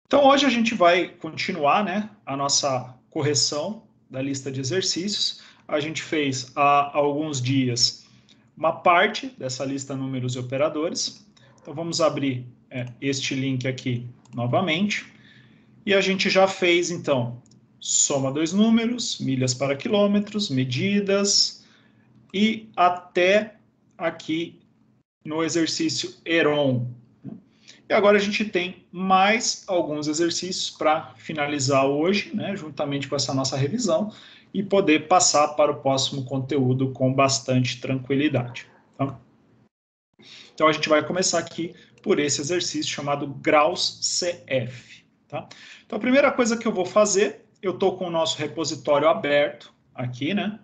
Então, hoje a gente vai continuar, né, a nossa correção da lista de exercícios. A gente fez há alguns dias uma parte dessa lista números e operadores. Então, vamos abrir este link aqui novamente. E a gente já fez, então, soma dois números, milhas para quilômetros, medidas, e até aqui no exercício Heron. E agora a gente tem mais alguns exercícios para finalizar hoje, né, juntamente com essa nossa revisão, e poder passar para o próximo conteúdo com bastante tranquilidade. Tá? Então a gente vai começar aqui por esse exercício chamado graus CF. Tá? Então a primeira coisa que eu vou fazer, eu estou com o nosso repositório aberto aqui, né?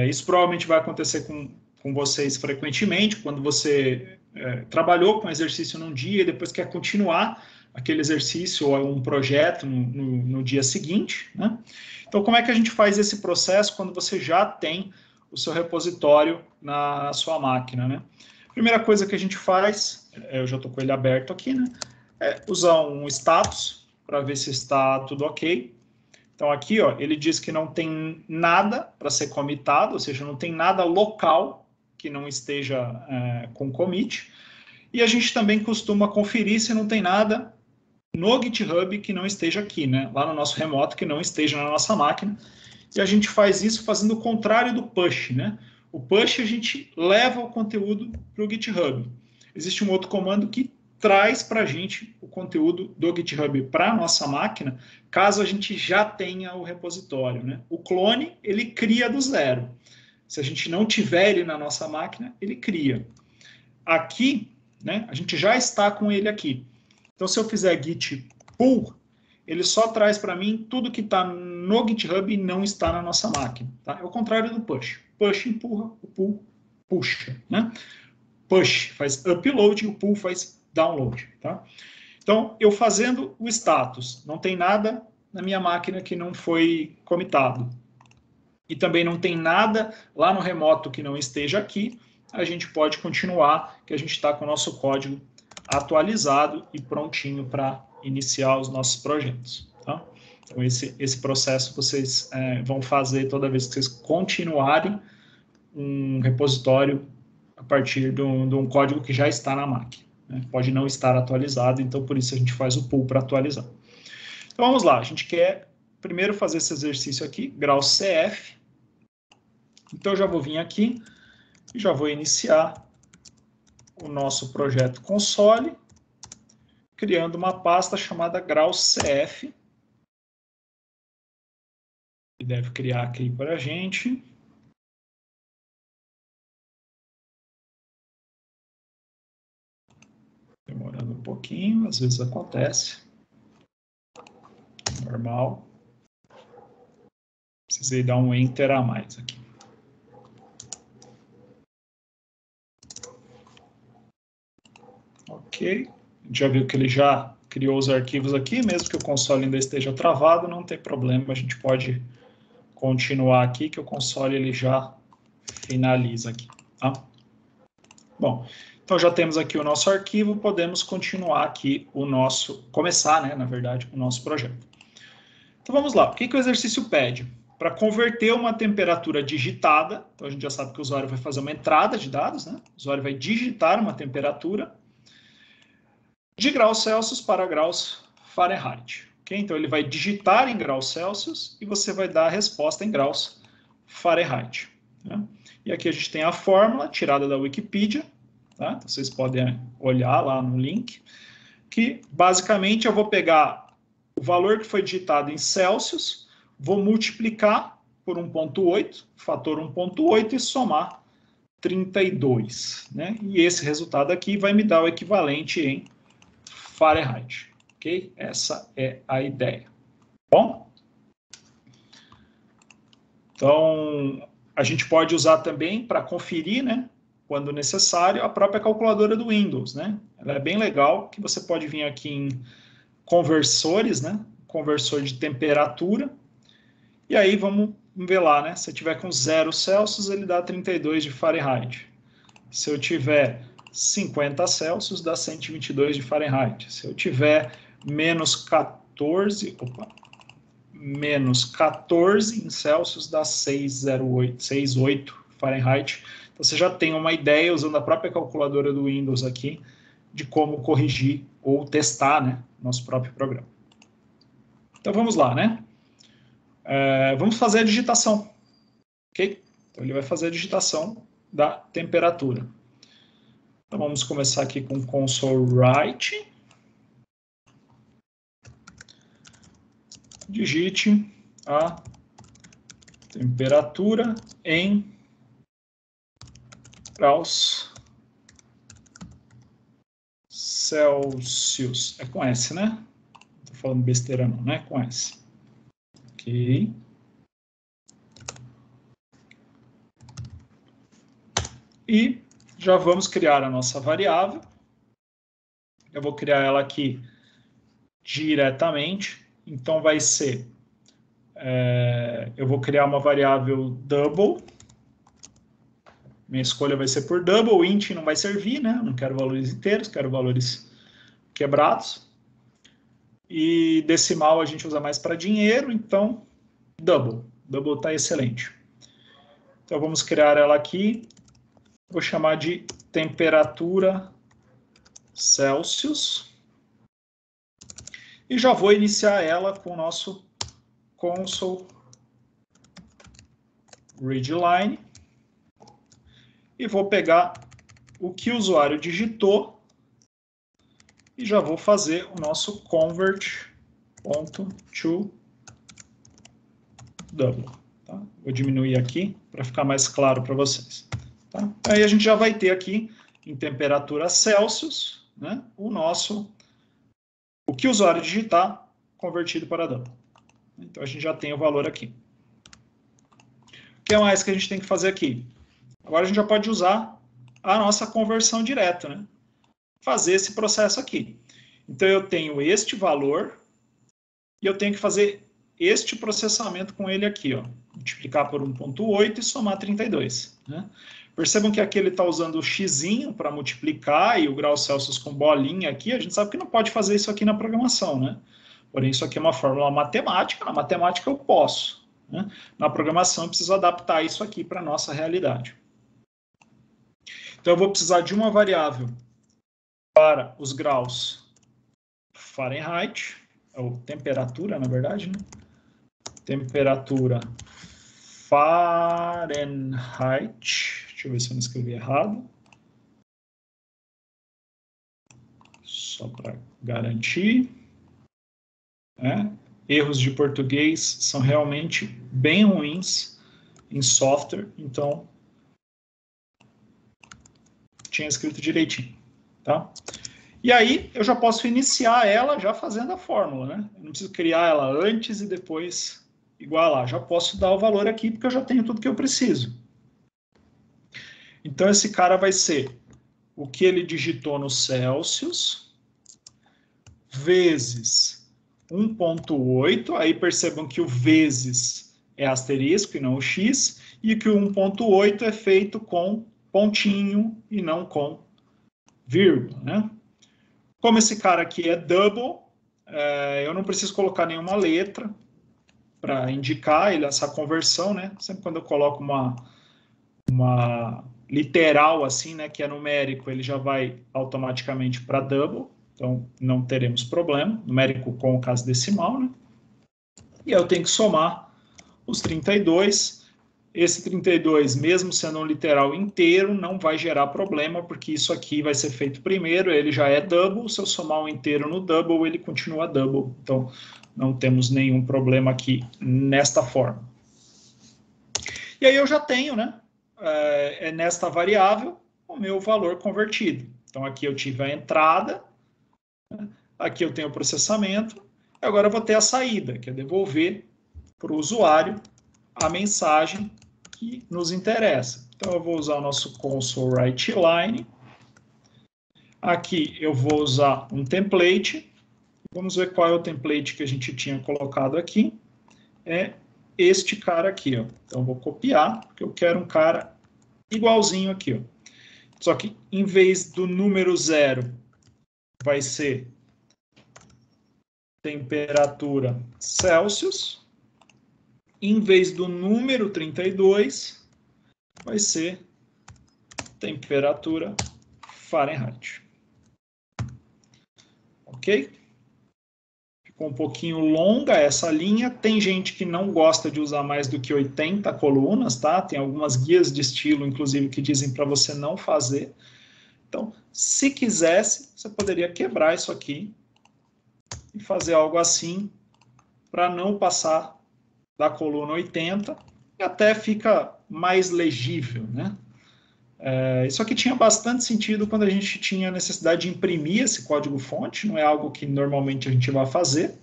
Isso provavelmente vai acontecer com vocês frequentemente, quando você trabalhou com exercício num dia e depois quer continuar aquele exercício ou um projeto no dia seguinte, né? Então, como é que a gente faz esse processo quando você já tem o seu repositório na sua máquina, né? Primeira coisa que a gente faz, eu já estou com ele aberto aqui, né? É usar um status para ver se está tudo ok. Então, aqui, ó, ele diz que não tem nada para ser comitado, ou seja, não tem nada local que não esteja com commit. E a gente também costuma conferir se não tem nada no GitHub que não esteja aqui, né? Lá no nosso remoto, que não esteja na nossa máquina. E a gente faz isso fazendo o contrário do push, né? O push a gente leva o conteúdo para o GitHub. Existe um outro comando que traz para a gente o conteúdo do GitHub para a nossa máquina, caso a gente já tenha o repositório, né? O clone, ele cria do zero. Se a gente não tiver ele na nossa máquina, ele cria. Aqui, né, a gente já está com ele aqui. Então, se eu fizer git pull, ele só traz para mim tudo que está no GitHub e não está na nossa máquina. Tá? É o contrário do push. Push empurra, o pull puxa. Né? Push faz upload, o pull faz download. Tá? Então, eu fazendo o status, não tem nada na minha máquina que não foi comitado. E também não tem nada lá no remoto que não esteja aqui, a gente pode continuar, que a gente está com o nosso código atualizado e prontinho para iniciar os nossos projetos. Tá? Então, esse processo vocês vão fazer toda vez que vocês continuarem um repositório a partir de um código que já está na máquina. Né? Pode não estar atualizado, então por isso a gente faz o pull para atualizar. Então vamos lá, a gente quer primeiro fazer esse exercício aqui, grau CF. Então eu já vou vir aqui e já vou iniciar o nosso projeto console, criando uma pasta chamada grau CF. Ele deve criar aqui para a gente. Demorando um pouquinho, às vezes acontece. Normal. Precisei dar um enter a mais aqui. Ok. A gente já viu que ele já criou os arquivos aqui, mesmo que o console ainda esteja travado, não tem problema, a gente pode continuar aqui, que o console ele já finaliza aqui. Tá? Bom, então já temos aqui o nosso arquivo, podemos continuar aqui começar, né, na verdade, o nosso projeto. Então vamos lá, o que o exercício pede? Para converter uma temperatura digitada, então a gente já sabe que o usuário vai fazer uma entrada de dados, né? O usuário vai digitar uma temperatura de graus Celsius para graus Fahrenheit. Okay? Então ele vai digitar em graus Celsius e você vai dar a resposta em graus Fahrenheit. Né? E aqui a gente tem a fórmula tirada da Wikipedia, tá? Então, vocês podem olhar lá no link, que basicamente eu vou pegar o valor que foi digitado em Celsius, vou multiplicar por 1,8, fator 1,8 e somar 32. Né? E esse resultado aqui vai me dar o equivalente em Fahrenheit. Ok? Essa é a ideia. Bom? Então, a gente pode usar também para conferir, né, quando necessário, a própria calculadora do Windows, né? Ela é bem legal, que você pode vir aqui em conversores, né? Conversor de temperatura. E aí vamos ver lá, né? Se eu tiver com 0 Celsius, ele dá 32 de Fahrenheit. Se eu tiver 50 Celsius, dá 122 de Fahrenheit. Se eu tiver menos 14, menos 14 em Celsius dá 608 Fahrenheit. Então, você já tem uma ideia, usando a própria calculadora do Windows aqui, de como corrigir ou testar, né, nosso próprio programa. Então, vamos lá, né? Vamos fazer a digitação, ok? Então, ele vai fazer a digitação da temperatura. Então, vamos começar aqui com console write. Digite a temperatura em graus Celsius. É com S, né? Não estou falando besteira não, né? Com S. Ok. E já vamos criar a nossa variável. Eu vou criar ela aqui diretamente. Então, vai ser... eu vou criar uma variável double. Minha escolha vai ser por double. Int não vai servir, né? Não quero valores inteiros, quero valores quebrados. E decimal a gente usa mais para dinheiro, então double. Double está excelente. Então, vamos criar ela aqui. Vou chamar de temperatura Celsius. E já vou iniciar ela com o nosso console readline. E vou pegar o que o usuário digitou e já vou fazer o nosso convert.to double. Tá? Vou diminuir aqui para ficar mais claro para vocês. Tá? Aí a gente já vai ter aqui em temperatura Celsius, né, o que o usuário digitar convertido para double. Então a gente já tem o valor aqui. O que mais que a gente tem que fazer aqui? Agora a gente já pode usar a nossa conversão direta, né? Fazer esse processo aqui. Então eu tenho este valor e eu tenho que fazer este processamento com ele aqui, ó. Multiplicar por 1.8 e somar 32, né? Percebam que aqui ele está usando o xzinho para multiplicar e o grau Celsius com bolinha aqui. A gente sabe que não pode fazer isso aqui na programação, né? Porém, isso aqui é uma fórmula matemática. Na matemática eu posso, né? Na programação eu preciso adaptar isso aqui para a nossa realidade. Então, eu vou precisar de uma variável para os graus Fahrenheit, ou temperatura, na verdade, né? Temperatura Fahrenheit. Deixa eu ver se eu não escrevi errado. Só para garantir. Erros de português são realmente bem ruins em software, então tinha escrito direitinho, tá? E aí eu já posso iniciar ela já fazendo a fórmula, né? Eu não preciso criar ela antes e depois igualar. Já posso dar o valor aqui porque eu já tenho tudo que eu preciso. Então esse cara vai ser o que ele digitou no Celsius vezes 1.8. Aí percebam que o vezes é asterisco e não o x, e que o 1.8 é feito com pontinho e não com vírgula, né? Como esse cara aqui é double, eu não preciso colocar nenhuma letra para indicar essa conversão, né? Sempre quando eu coloco uma literal assim, né, que é numérico, ele já vai automaticamente para double, então não teremos problema, numérico com o caso decimal, né? E eu tenho que somar os 32. Esse 32, mesmo sendo um literal inteiro, não vai gerar problema, porque isso aqui vai ser feito primeiro, ele já é double, se eu somar um inteiro no double, ele continua double. Então, não temos nenhum problema aqui nesta forma. E aí eu já tenho, né, nesta variável, o meu valor convertido. Então, aqui eu tive a entrada, né, aqui eu tenho o processamento, e agora eu vou ter a saída, que é devolver para o usuário a mensagem que nos interessa. Então, eu vou usar o nosso console writeline. Aqui eu vou usar um template. Vamos ver qual é o template que a gente tinha colocado aqui. É este cara aqui, ó. Então, eu vou copiar, porque eu quero um cara igualzinho aqui, ó. Só que, em vez do número 0, vai ser temperatura Celsius. Em vez do número 32, vai ser temperatura Fahrenheit. Ok? Ficou um pouquinho longa essa linha. Tem gente que não gosta de usar mais do que 80 colunas, tá? Tem algumas guias de estilo, inclusive, que dizem para você não fazer. Então, se quisesse, você poderia quebrar isso aqui e fazer algo assim para não passar da coluna 80 e até fica mais legível, né? Isso aqui tinha bastante sentido quando a gente tinha necessidade de imprimir esse código-fonte, não é algo que normalmente a gente vai fazer,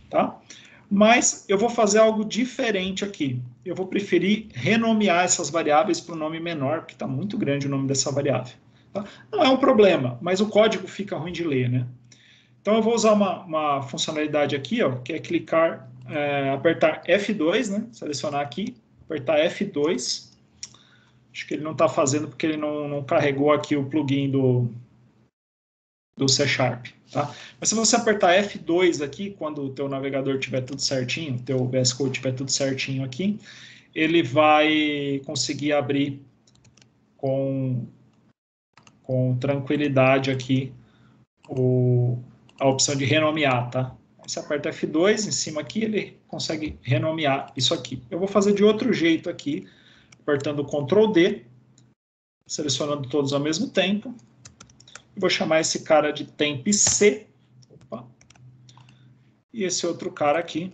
tá? Mas eu vou fazer algo diferente aqui. Eu vou preferir renomear essas variáveis para um nome menor, porque está muito grande o nome dessa variável. Tá? Não é um problema, mas o código fica ruim de ler, né? Então eu vou usar uma funcionalidade aqui, ó, que é clicar, apertar F2, né? Selecionar aqui, apertar F2. Acho que ele não está fazendo porque ele não carregou aqui o plugin do C Sharp. Tá? Mas se você apertar F2 aqui, quando o teu navegador tiver tudo certinho, o teu VS Code tiver tudo certinho aqui, ele vai conseguir abrir com tranquilidade aqui a opção de renomear, tá? Aí você aperta F2 em cima aqui, ele consegue renomear isso aqui. Eu vou fazer de outro jeito aqui, apertando Ctrl D, selecionando todos ao mesmo tempo. Vou chamar esse cara de temp C. Opa. E esse outro cara aqui,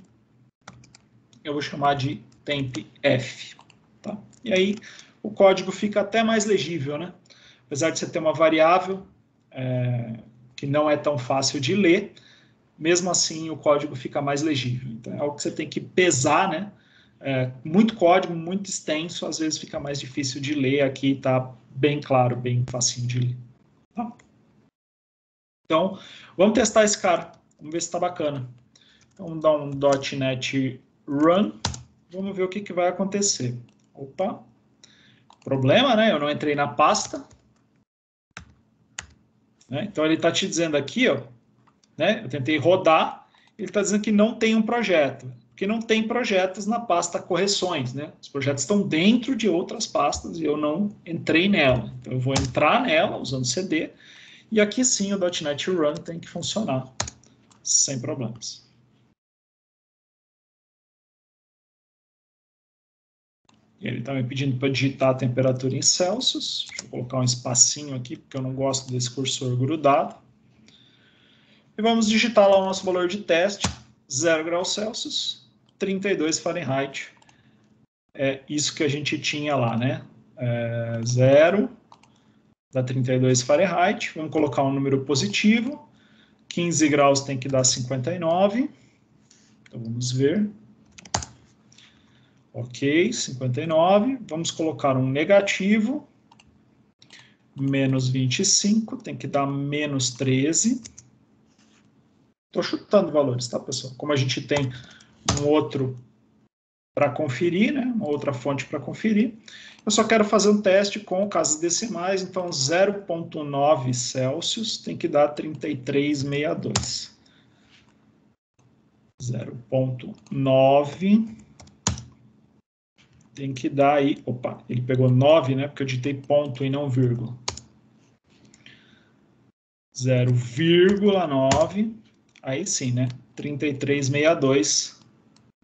eu vou chamar de temp F. Tá? E aí o código fica até mais legível, né? Apesar de você ter uma variável que não é tão fácil de ler, mesmo assim o código fica mais legível. Então é algo que você tem que pesar, né? Muito código, muito extenso, às vezes fica mais difícil de ler. Aqui está bem claro, bem facinho de ler. Tá? Então, vamos testar esse cara. Vamos ver se está bacana. Então, vamos dar um .NET Run. Vamos ver o que vai acontecer. Opa. Problema, né? Eu não entrei na pasta. Né? Então, ele está te dizendo aqui, ó, né? Eu tentei rodar. Ele está dizendo que não tem um projeto. Porque não tem projetos na pasta correções, né? Os projetos estão dentro de outras pastas e eu não entrei nela. Então, eu vou entrar nela usando CD. E aqui sim o .NET Run tem que funcionar sem problemas. E ele está me pedindo para digitar a temperatura em Celsius. Deixa eu colocar um espacinho aqui, porque eu não gosto desse cursor grudado. E vamos digitar lá o nosso valor de teste, 0 graus Celsius, 32 Fahrenheit. É isso que a gente tinha lá, né? 0 dá 32 Fahrenheit. Vamos colocar um número positivo. 15 graus tem que dar 59. Então, vamos ver. Ok, 59. Vamos colocar um negativo. Menos 25, tem que dar menos 13. Estou chutando valores, tá, pessoal? Como a gente tem um outro para conferir, né? Uma outra fonte para conferir. Eu só quero fazer um teste com casas decimais, então 0,9 Celsius tem que dar 33,62. 0,9 tem que dar aí... Opa, ele pegou 9, né? Porque eu digitei ponto e não vírgula. 0,9. Aí sim, né? 33,62.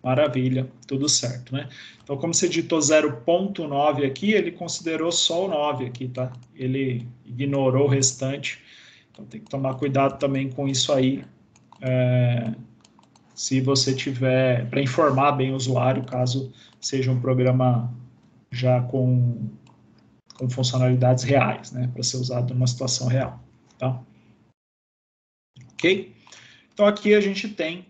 Maravilha, tudo certo, né? Então, como você digitou 0,9 aqui, ele considerou só o 9 aqui, tá? Ele ignorou o restante. Então, tem que tomar cuidado também com isso aí. Se você tiver, para informar bem o usuário, caso seja um programa já com funcionalidades reais, né? Para ser usado numa situação real, tá? Ok? Então, aqui a gente tem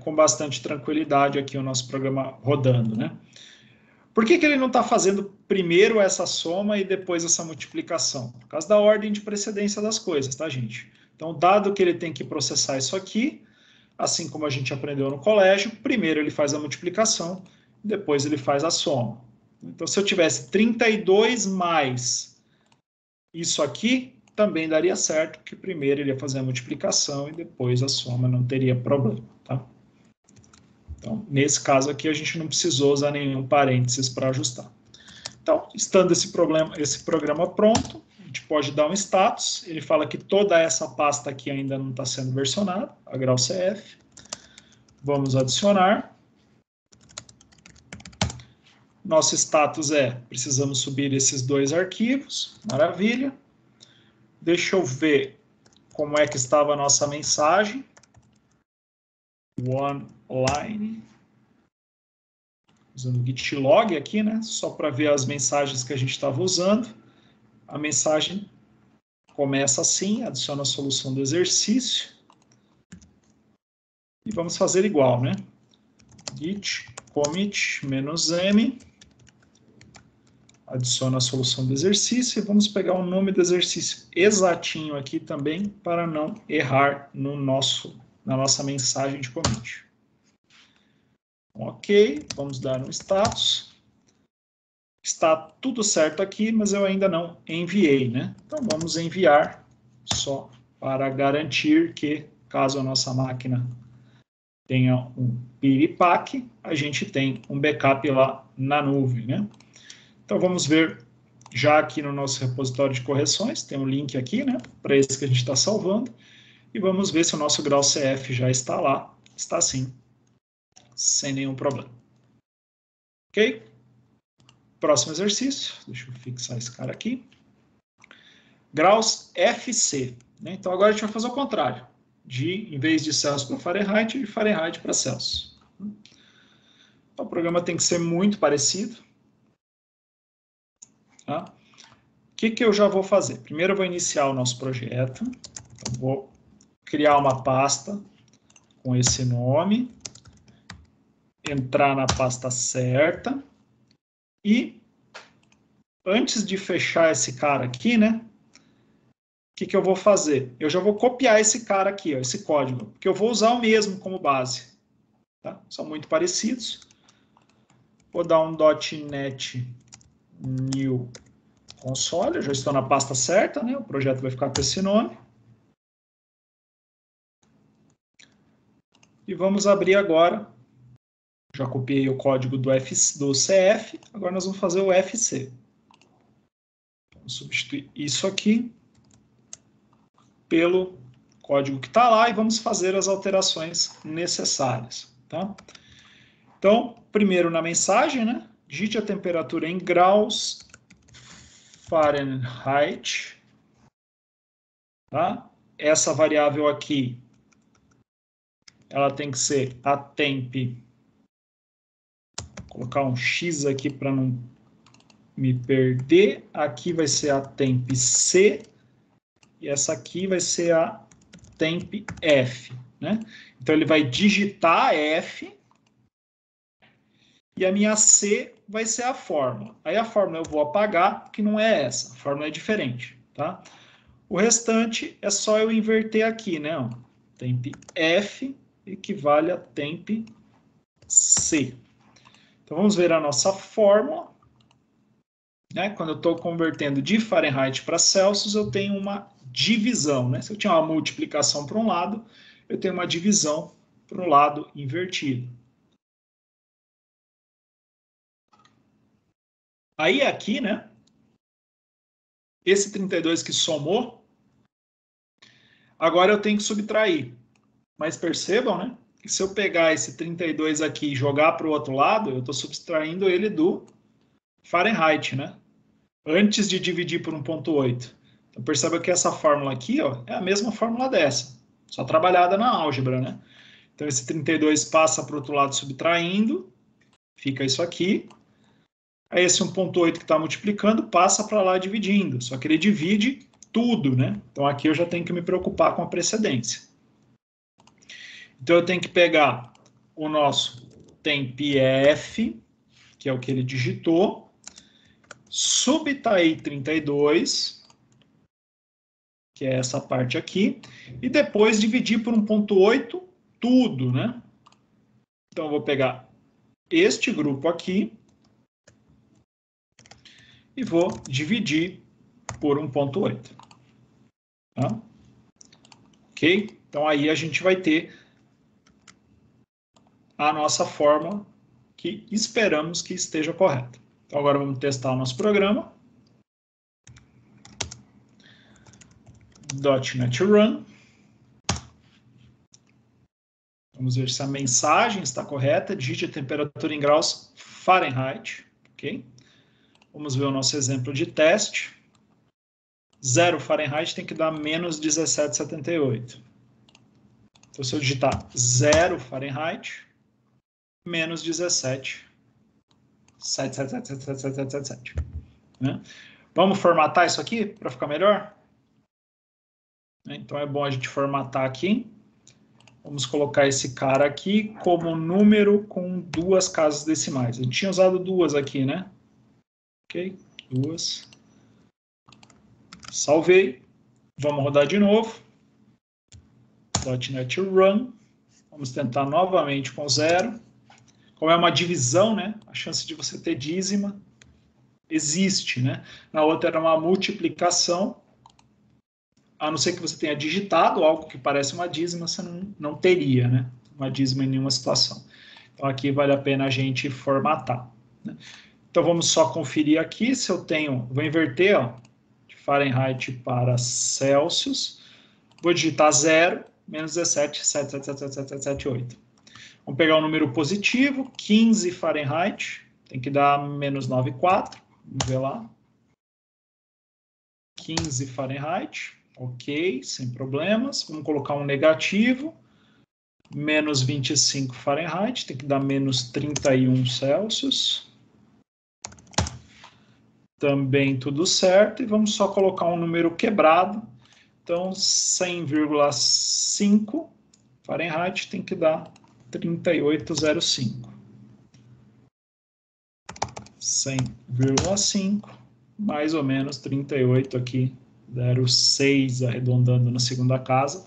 com bastante tranquilidade aqui o nosso programa rodando, né? Por que ele não está fazendo primeiro essa soma e depois essa multiplicação? Por causa da ordem de precedência das coisas, tá, gente? Então, dado que ele tem que processar isso aqui, assim como a gente aprendeu no colégio, primeiro ele faz a multiplicação, depois ele faz a soma. Então, se eu tivesse 32 mais isso aqui, também daria certo, que primeiro ele ia fazer a multiplicação e depois a soma, não teria problema, tá? Então, nesse caso aqui, a gente não precisou usar nenhum parênteses para ajustar. Então, estando esse programa pronto, a gente pode dar um status. Ele fala que toda essa pasta aqui ainda não está sendo versionada, a grau CF. Vamos adicionar. Nosso status precisamos subir esses 2 arquivos. Maravilha. Deixa eu ver como é que estava a nossa mensagem. OneLine. Usando o git log aqui, né? Só para ver as mensagens que a gente estava usando. A mensagem começa assim, adiciona a solução do exercício. E vamos fazer igual, né? Git commit -m. Adiciona a solução do exercício e vamos pegar o nome do exercício exatinho aqui também para não errar na nossa mensagem de commit. Ok, vamos dar um status. Está tudo certo aqui, mas eu ainda não enviei, né? Então vamos enviar só para garantir que, caso a nossa máquina tenha um piripaque, a gente tem um backup lá na nuvem, né? Então vamos ver já aqui no nosso repositório de correções, tem um link aqui, né, para esse que a gente está salvando, e vamos ver se o nosso grau CF já está lá. Está sim, sem nenhum problema. Ok? Próximo exercício, deixa eu fixar esse cara aqui. Graus FC, né? Então agora a gente vai fazer o contrário, em vez de Celsius para Fahrenheit, de Fahrenheit para Celsius. Então, o programa tem que ser muito parecido. Tá? O que eu já vou fazer? Primeiro eu vou iniciar o nosso projeto. Então, vou criar uma pasta com esse nome, entrar na pasta certa e, antes de fechar esse cara aqui, né? O que eu vou fazer? Eu já vou copiar esse cara aqui, ó, esse código, porque eu vou usar o mesmo como base. Tá? São muito parecidos. Vou dar um .NET New Console, eu já estou na pasta certa, né? O projeto vai ficar com esse nome. E vamos abrir agora. Já copiei o código do CF, agora nós vamos fazer o FC. Vamos substituir isso aqui pelo código que está lá e vamos fazer as alterações necessárias. Tá? Então, primeiro na mensagem, né? Digite a temperatura em graus Fahrenheit. Tá? Essa variável aqui, ela tem que ser a temp. Vou colocar um X aqui para não me perder. Aqui vai ser a temp C. E essa aqui vai ser a temp F. Né? Então, ele vai digitar F. E a minha C vai ser a fórmula. Aí a fórmula eu vou apagar, porque não é essa. A fórmula é diferente. Tá? O restante é só eu inverter aqui, né? Temp F equivale a temp C. Então, vamos ver a nossa fórmula. Né? Quando eu estou convertendo de Fahrenheit para Celsius, eu tenho uma divisão. Né? Se eu tinha uma multiplicação para um lado, eu tenho uma divisão para o lado invertido. Aí aqui, né? Esse 32 que somou, agora eu tenho que subtrair. Mas percebam, né? Que se eu pegar esse 32 aqui e jogar para o outro lado, eu estou subtraindo ele do Fahrenheit, né? Antes de dividir por 1,8. Então perceba que essa fórmula aqui, ó, é a mesma fórmula dessa, só trabalhada na álgebra, né? Então esse 32 passa para o outro lado subtraindo, fica isso aqui. Aí esse 1,8 que está multiplicando passa para lá dividindo, só que ele divide tudo, né? Então aqui eu já tenho que me preocupar com a precedência. Então eu tenho que pegar o nosso temp F, que é o que ele digitou, subtrair 32, que é essa parte aqui, e depois dividir por 1,8 tudo, né? Então eu vou pegar este grupo aqui e vou dividir por 1,8. Tá? Ok? Então, aí a gente vai ter a nossa fórmula que esperamos que esteja correta. Então, agora vamos testar o nosso programa. .NET Run. Vamos ver se a mensagem está correta. Digite a temperatura em graus Fahrenheit. Ok? Vamos ver o nosso exemplo de teste. 0 Fahrenheit tem que dar menos 17,78. Então, se eu digitar 0 Fahrenheit, menos 17,77777. Né? Vamos formatar isso aqui para ficar melhor? Então, é bom a gente formatar aqui. Vamos colocar esse cara aqui como número com 2 casas decimais. A gente tinha usado 2 aqui, né? Ok, 2. Salvei. Vamos rodar de novo. .NET Run. Vamos tentar novamente com 0. Como é uma divisão, né? A chance de você ter dízima existe, né? Na outra era uma multiplicação. A não ser que você tenha digitado algo que parece uma dízima, você não teria, né? Uma dízima em nenhuma situação. Então, aqui vale a pena a gente formatar. Né? Então, vamos só conferir aqui se eu tenho... Vou inverter, ó, de Fahrenheit para Celsius. Vou digitar 0, menos 17,77778. Vamos pegar um número positivo, 15 Fahrenheit. Tem que dar menos 9,4. Vamos ver lá. 15 Fahrenheit. Ok, sem problemas. Vamos colocar um negativo. Menos 25 Fahrenheit. Tem que dar menos 31 Celsius. Também tudo certo. E vamos só colocar um número quebrado. Então, 100,5 Fahrenheit tem que dar 38,05. 100,5, mais ou menos 38 aqui, 0,6 arredondando na segunda casa.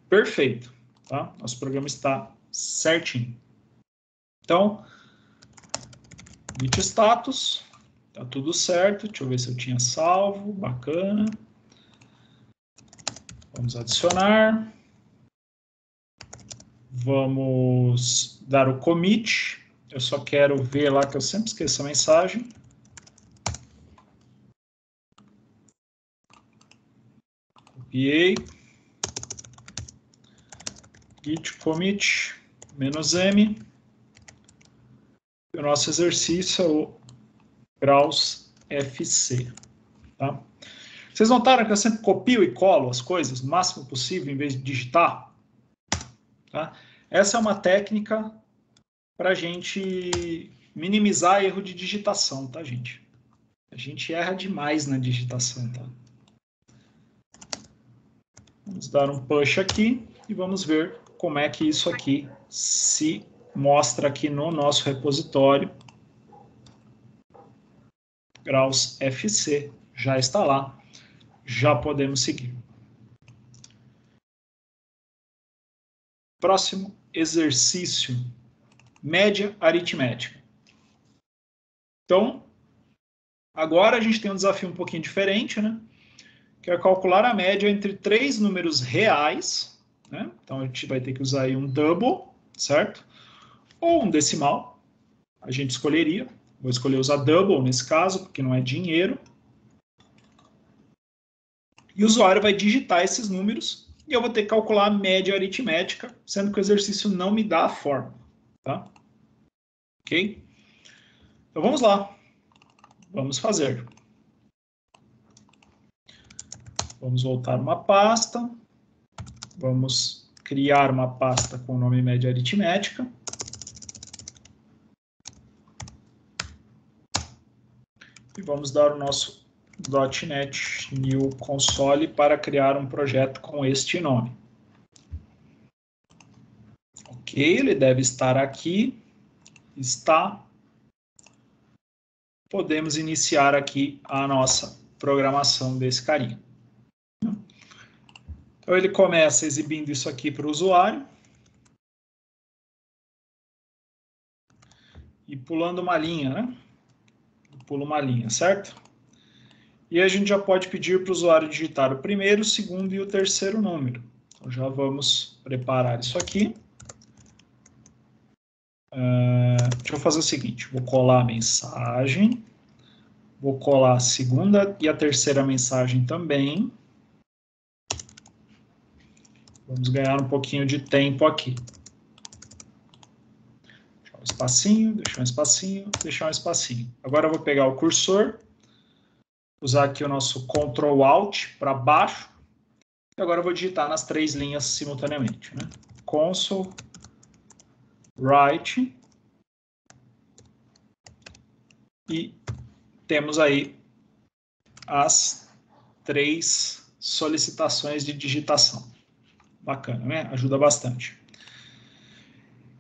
Perfeito, tá? Nosso programa está certinho. Então, git status, tá tudo certo. Deixa eu ver se eu tinha salvo, bacana. Vamos adicionar. Vamos dar o commit. Eu só quero ver lá que eu sempre esqueço a mensagem. Copiei. Git commit -m. E o nosso exercício é o graus FC. Tá? Vocês notaram que eu sempre copio e colo as coisas o máximo possível em vez de digitar? Tá? Essa é uma técnica para a gente minimizar erro de digitação, tá, gente? A gente erra demais na digitação, tá? Vamos dar um push aqui e vamos ver como é que isso aqui se mostra aqui no nosso repositório. Graus FC já está lá, já podemos seguir. Próximo exercício, média aritmética. Então, agora a gente tem um desafio um pouquinho diferente, né? Que é calcular a média entre 3 números reais, né? Então, a gente vai ter que usar aí um double, certo? Ou um decimal, a gente escolheria. Vou escolher usar double nesse caso, porque não é dinheiro. E o usuário vai digitar esses números e eu vou ter que calcular a média aritmética, sendo que o exercício não me dá a forma. Tá? Ok? Então vamos lá. Vamos fazer. Vamos voltar uma pasta. Vamos criar uma pasta com o nome média aritmética. E vamos dar o nosso .NET New Console para criar um projeto com este nome. Ok, ele deve estar aqui. Está. Podemos iniciar aqui a nossa programação desse carinha. Então, ele começa exibindo isso aqui para o usuário. E pulando uma linha, né? Pula uma linha, certo? E a gente já pode pedir para o usuário digitar o primeiro, o segundo e o terceiro número. Então, já vamos preparar isso aqui. Deixa eu fazer o seguinte, vou colar a mensagem, vou colar a segunda e a terceira mensagem também. Vamos ganhar um pouquinho de tempo aqui. Deixar um espacinho, deixar um espacinho, deixar um espacinho. Agora eu vou pegar o cursor, usar aqui o nosso Ctrl Alt para baixo, e agora eu vou digitar nas 3 linhas simultaneamente, né? Console, write, e temos aí as 3 solicitações de digitação. Bacana, né? Ajuda bastante.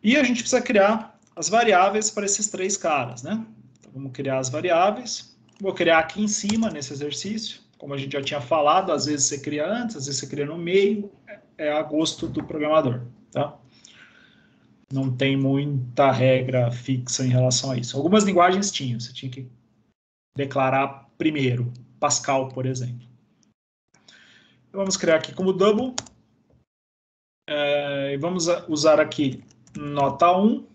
E a gente precisa criar as variáveis para esses 3 caras, né? Então, vamos criar as variáveis. Vou criar aqui em cima, nesse exercício. Como a gente já tinha falado, às vezes você cria antes, às vezes você cria no meio. É a gosto do programador, tá? Não tem muita regra fixa em relação a isso. Algumas linguagens tinham, você tinha que declarar primeiro. Pascal, por exemplo. Então, vamos criar aqui como double. E vamos usar aqui nota 1,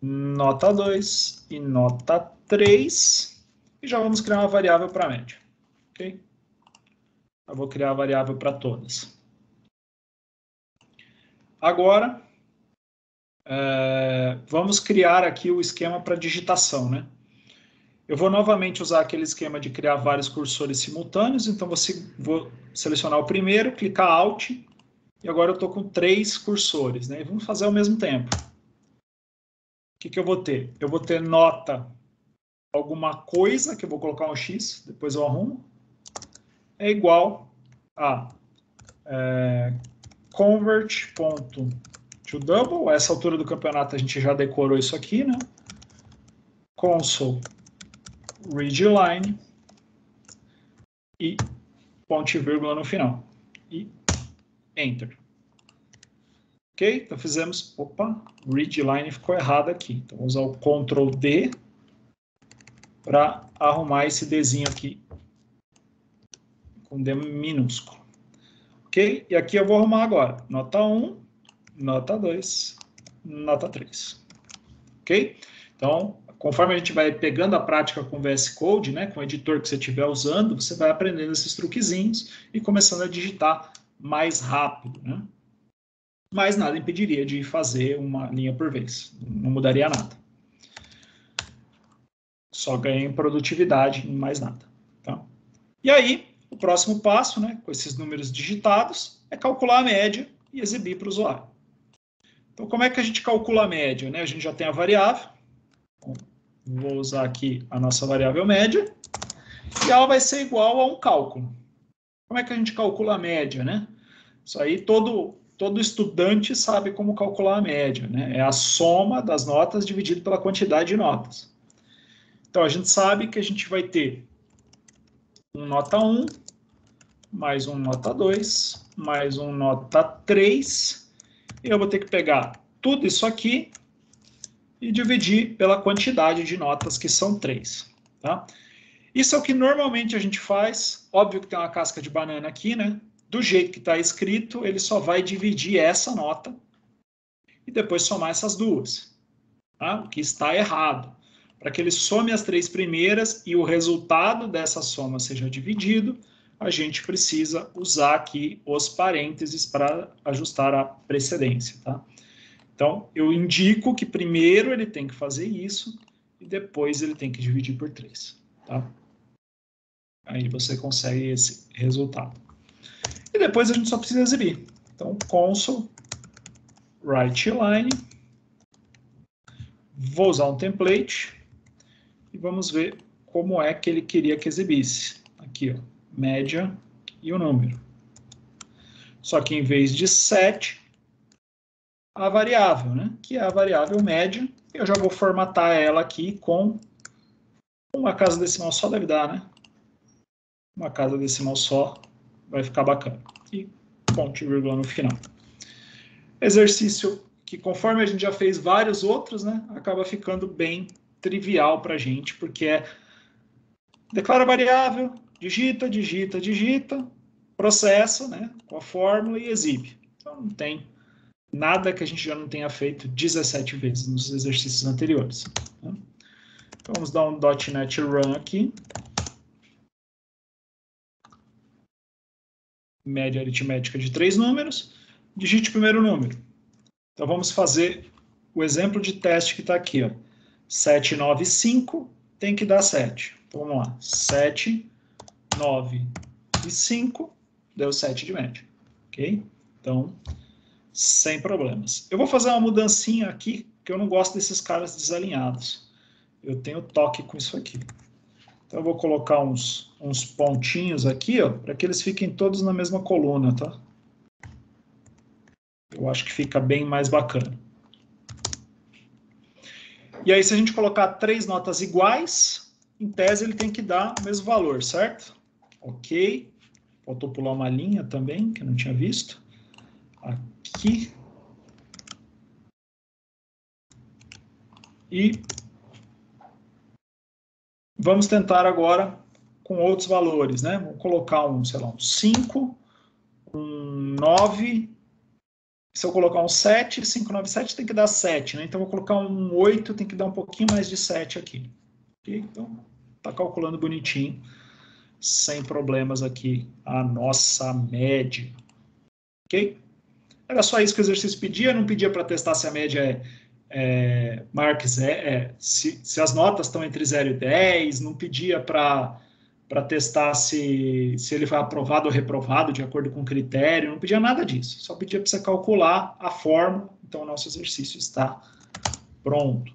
nota 2 e nota 3. E já vamos criar uma variável para a média. Ok? Eu vou criar a variável para todas. Agora, vamos criar aqui o esquema para digitação, né? Eu vou novamente usar aquele esquema de criar vários cursores simultâneos, então vou selecionar o primeiro, clicar Alt, e agora eu estou com 3 cursores, né? E vamos fazer ao mesmo tempo. O que eu vou ter? Eu vou ter nota alguma coisa, que eu vou colocar um X, depois eu arrumo, é igual a convert.toDouble. A essa altura do campeonato a gente já decorou isso aqui, né? Console readline e ponto e vírgula no final. E Enter. Ok? Então fizemos... Opa, readline ficou errado aqui. Então vou usar o Ctrl D para arrumar esse Dzinho aqui com D minúsculo. Ok? E aqui eu vou arrumar agora. Nota 1, nota 2, nota 3. Ok? Então, conforme a gente vai pegando a prática com o VS Code, né, com o editor que você estiver usando, você vai aprendendo esses truquezinhos e começando a digitar mais rápido, né? Mas nada impediria de fazer uma linha por vez. Não mudaria nada. Só ganha em produtividade, em mais nada. Tá? E aí, o próximo passo, né, com esses números digitados, é calcular a média e exibir para o usuário. Então, como é que a gente calcula a média? Né? A gente já tem a variável. Vou usar aqui a nossa variável média. E ela vai ser igual a um cálculo. Como é que a gente calcula a média? Né? Isso aí todo estudante sabe como calcular a média. Né? É a soma das notas dividido pela quantidade de notas. Então, a gente sabe que a gente vai ter um nota 1, mais um nota 2, mais um nota 3, e eu vou ter que pegar tudo isso aqui e dividir pela quantidade de notas, que são 3. Tá? Isso é o que normalmente a gente faz. Óbvio que tem uma casca de banana aqui, né? Do jeito que está escrito, ele só vai dividir essa nota e depois somar essas duas. Tá? O que está errado. Para que ele some as 3 primeiras e o resultado dessa soma seja dividido, a gente precisa usar aqui os parênteses para ajustar a precedência. Tá? Então, eu indico que primeiro ele tem que fazer isso e depois ele tem que dividir por 3. Tá? Aí você consegue esse resultado. E depois a gente só precisa exibir. Então, console writeLine. Vou usar um template e vamos ver como é que ele queria que exibisse. Aqui, ó, média e o número. Só que em vez de 7, a variável, né? Que é a variável média. Eu já vou formatar ela aqui com uma casa decimal só, deve dar, né? Uma casa decimal só vai ficar bacana. E ponto e vírgula no final. Exercício que, conforme a gente já fez vários outros, né? Acaba ficando bem trivial para a gente, porque Declara a variável, digita, digita, digita, processa, né, com a fórmula e exibe. Então, não tem nada que a gente já não tenha feito 17 vezes nos exercícios anteriores. Tá? Então, vamos dar um .NET Run aqui. Média aritmética de 3 números. Digite o primeiro número. Então, vamos fazer o exemplo de teste que está aqui. Ó. 7, 9, 5 tem que dar 7. Então, vamos lá. 7, 9 e 5 deu 7 de média. Ok? Então, sem problemas. Eu vou fazer uma mudancinha aqui, porque eu não gosto desses caras desalinhados. Eu tenho toque com isso aqui. Então, eu vou colocar uns pontinhos aqui, ó, para que eles fiquem todos na mesma coluna, tá? Eu acho que fica bem mais bacana. E aí, se a gente colocar 3 notas iguais, em tese ele tem que dar o mesmo valor, certo? Ok. Faltou pular uma linha também, que eu não tinha visto. Aqui. E vamos tentar agora com outros valores, né? Vamos colocar sei lá, um 5, um 9. Se eu colocar um 7, 5, 9, 7 tem que dar 7, né? Então, eu vou colocar um 8, tem que dar um pouquinho mais de 7 aqui. Okay? Então, tá calculando bonitinho, sem problemas aqui, a nossa média. Ok? Era só isso que o exercício pedia, não pedia para testar se a média maior que zero, se as notas estão entre 0 e 10, não pedia para testar se ele foi aprovado ou reprovado de acordo com o critério, não pedia nada disso, só pedia para você calcular a fórmula, então o nosso exercício está pronto.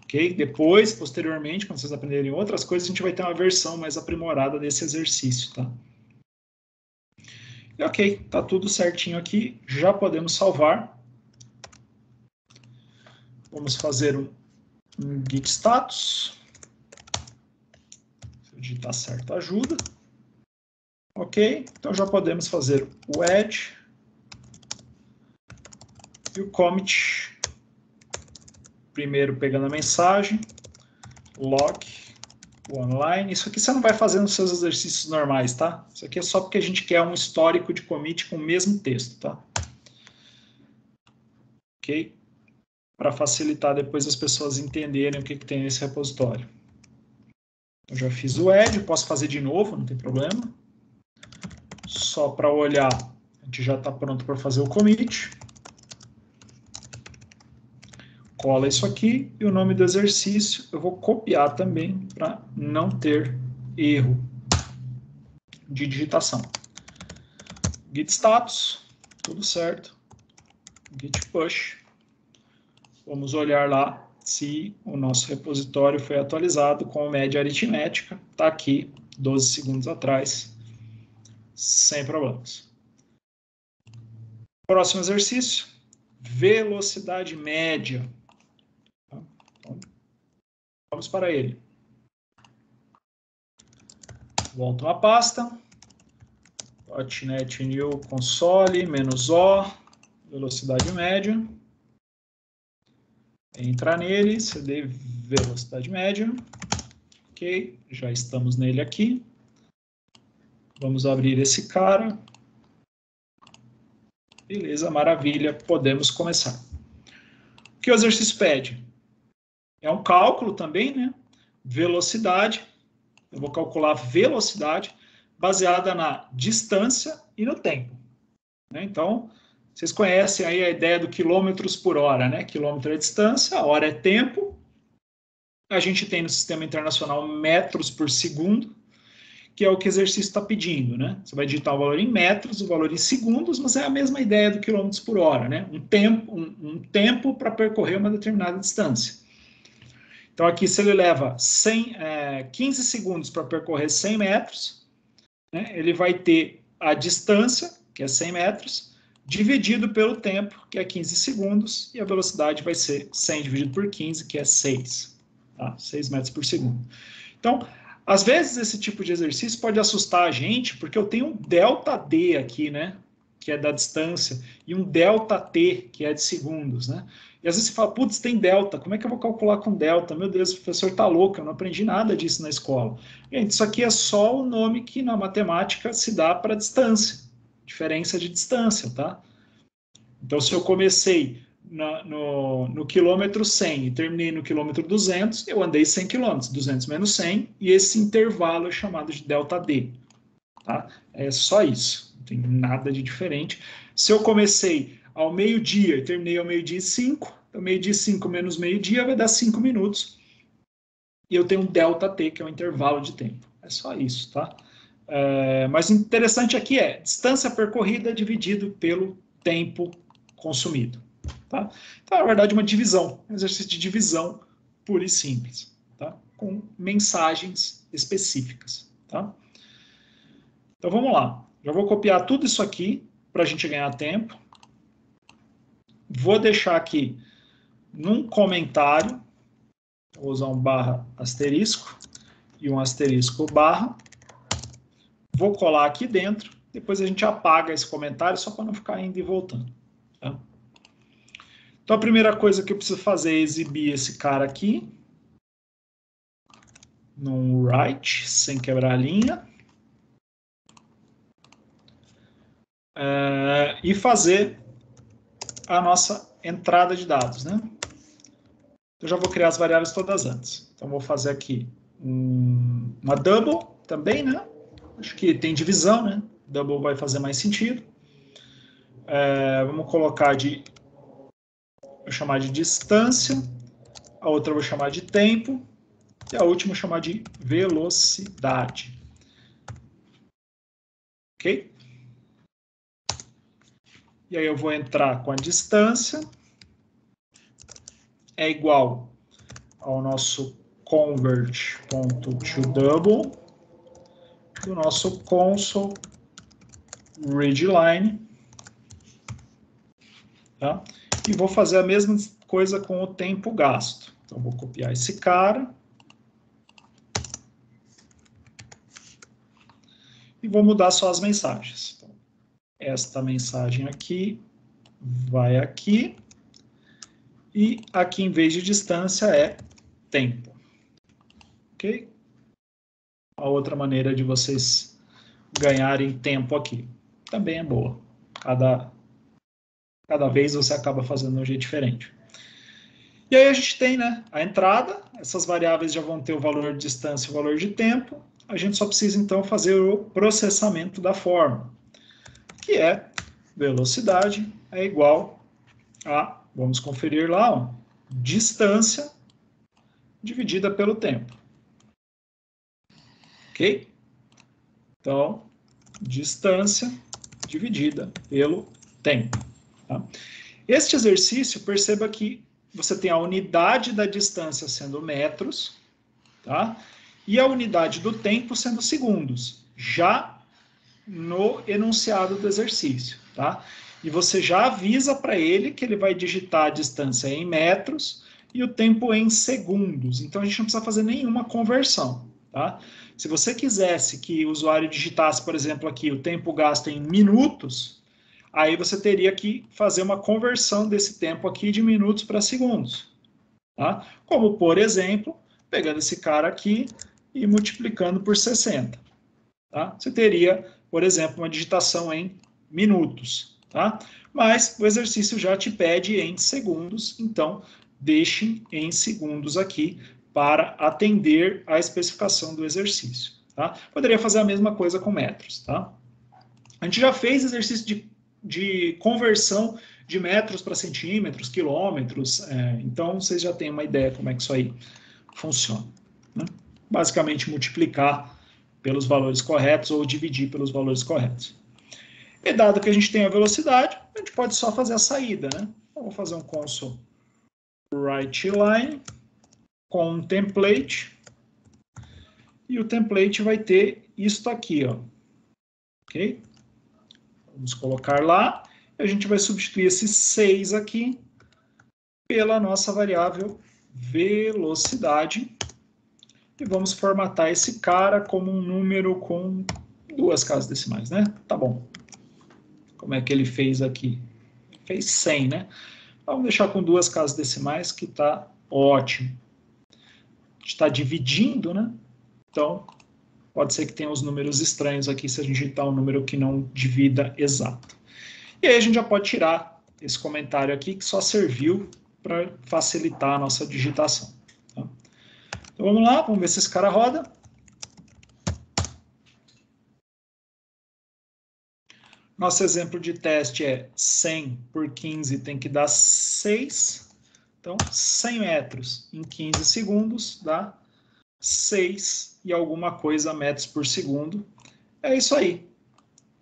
Ok? Depois, posteriormente, quando vocês aprenderem outras coisas, a gente vai ter uma versão mais aprimorada desse exercício, tá? E ok, tá tudo certinho aqui, já podemos salvar. Vamos fazer um git status. Se eu digitar certo, ajuda. Ok, então já podemos fazer o add e o commit. Primeiro pegando a mensagem, log, online. Isso aqui você não vai fazer nos seus exercícios normais, tá? Isso aqui é só porque a gente quer um histórico de commit com o mesmo texto, tá? Ok? Para facilitar depois as pessoas entenderem o que tem nesse repositório. Eu já fiz o add, posso fazer de novo, não tem problema. Só para olhar, a gente já está pronto para fazer o commit. Cola isso aqui e o nome do exercício eu vou copiar também para não ter erro de digitação. Git status, tudo certo. Git push. Vamos olhar lá se o nosso repositório foi atualizado com a média aritmética. Está aqui, 12 segundos atrás, sem problemas. Próximo exercício, velocidade média. Então, vamos para ele. Volto uma pasta. .NET New Console, -O, velocidade média. Entrar nele, cd velocidade média. Ok, já estamos nele aqui. Vamos abrir esse cara. Beleza, maravilha, podemos começar. O que o exercício pede? É um cálculo também, né? Velocidade. Eu vou calcular a velocidade baseada na distância e no tempo. Né? Então, vocês conhecem aí a ideia do quilômetros por hora, né? Quilômetro é distância, a hora é tempo. A gente tem no sistema internacional metros por segundo, que é o que o exercício está pedindo, né? Você vai digitar o valor em metros, o valor em segundos, mas é a mesma ideia do quilômetros por hora, né? Um tempo para percorrer uma determinada distância. Então, aqui, se ele leva 15 segundos para percorrer 100 metros, né, ele vai ter a distância, que é 100 metros, dividido pelo tempo, que é 15 segundos, e a velocidade vai ser 100 dividido por 15, que é 6. Tá? 6 metros por segundo. Então, às vezes, esse tipo de exercício pode assustar a gente, porque eu tenho um ΔD aqui, né? Que é da distância, e um ΔT, que é de segundos, né? E às vezes você fala, putz, tem delta, como é que eu vou calcular com delta? Meu Deus, o professor está louco, eu não aprendi nada disso na escola. Gente, isso aqui é só o nome que na matemática se dá para distância, diferença de distância, tá? Então, se eu comecei no quilômetro 100 e terminei no quilômetro 200, eu andei 100 quilômetros, 200 menos 100, e esse intervalo é chamado de delta D, tá? É só isso, não tem nada de diferente. Se eu comecei ao meio-dia e terminei ao meio-dia e 5, então meio-dia e 5 menos meio-dia vai dar 5 minutos. E eu tenho um delta T, que é o intervalo de tempo. É só isso, tá? Mas interessante aqui é distância percorrida dividido pelo tempo consumido, tá? Então, na verdade, uma divisão, um exercício de divisão pura e simples, tá? Com mensagens específicas, tá? Então, vamos lá. Já vou copiar tudo isso aqui para a gente ganhar tempo. Vou deixar aqui num comentário, vou usar um barra asterisco e um asterisco barra. Vou colar aqui dentro, depois a gente apaga esse comentário só para não ficar indo e voltando. Tá? Então a primeira coisa que eu preciso fazer é exibir esse cara aqui num write, sem quebrar a linha. E fazer a nossa entrada de dados, né? Eu já vou criar as variáveis todas antes. Então, vou fazer aqui uma double também, né? Acho que tem divisão, né? Double vai fazer mais sentido. Vamos colocar vou chamar de distância, a outra eu vou chamar de tempo, e a última eu vou chamar de velocidade. Ok? E aí eu vou entrar com a distância, é igual ao nosso convert.toDouble, do nosso console readline, tá? E vou fazer a mesma coisa com o tempo gasto. Então, vou copiar esse cara. E vou mudar só as mensagens. Então, esta mensagem aqui vai aqui. E aqui, em vez de distância, é tempo. Ok? A outra maneira de vocês ganharem tempo aqui. Também é boa. Cada vez você acaba fazendo de um jeito diferente. E aí a gente tem, né, a entrada, essas variáveis já vão ter o valor de distância e o valor de tempo. A gente só precisa, então, fazer o processamento da forma, que é velocidade é igual a, vamos conferir lá, ó, distância dividida pelo tempo. Ok? Então, distância dividida pelo tempo. Tá? Este exercício, perceba que você tem a unidade da distância sendo metros, tá? E a unidade do tempo sendo segundos, já no enunciado do exercício, tá? E você já avisa para ele que ele vai digitar a distância em metros e o tempo em segundos. Então, a gente não precisa fazer nenhuma conversão, tá? Se você quisesse que o usuário digitasse, por exemplo, aqui o tempo gasto em minutos, aí você teria que fazer uma conversão desse tempo aqui de minutos para segundos. Tá? Como, por exemplo, pegando esse cara aqui e multiplicando por 60. Tá? Você teria, por exemplo, uma digitação em minutos. Tá? Mas o exercício já te pede em segundos, então deixe em segundos aqui para atender à especificação do exercício. Tá? Poderia fazer a mesma coisa com metros. Tá? A gente já fez exercício de conversão de metros para centímetros, quilômetros, então vocês já têm uma ideia como é que isso aí funciona. Né? Basicamente, multiplicar pelos valores corretos ou dividir pelos valores corretos. E dado que a gente tem a velocidade, a gente pode só fazer a saída. Né? Então, vou fazer um console writeLine com um template, e o template vai ter isto aqui, ó. Ok? Vamos colocar lá, e a gente vai substituir esse 6 aqui pela nossa variável velocidade, e vamos formatar esse cara como um número com 2 casas decimais, né? Tá bom. Como é que ele fez aqui? Fez 100, né? Vamos deixar com 2 casas decimais, que está ótimo. A gente está dividindo, né? Então, pode ser que tenha os números estranhos aqui se a gente digitar um número que não divida exato. E aí a gente já pode tirar esse comentário aqui, que só serviu para facilitar a nossa digitação. Tá? Então vamos lá, vamos ver se esse cara roda. Nosso exemplo de teste é 100 por 15 tem que dar 6. Então, 100 metros em 15 segundos dá 6 e alguma coisa metros por segundo. É isso aí,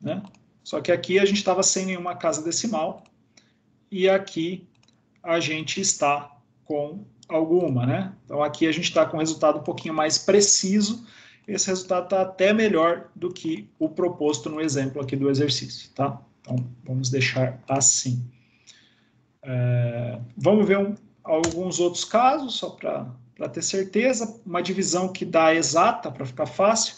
né? Só que aqui a gente estava sem nenhuma casa decimal e aqui a gente está com alguma, né? Então aqui a gente está com um resultado um pouquinho mais preciso. Esse resultado está até melhor do que o proposto no exemplo aqui do exercício, tá? Então vamos deixar assim. Vamos ver alguns outros casos, só para ter certeza. Uma divisão que dá exata, para ficar fácil.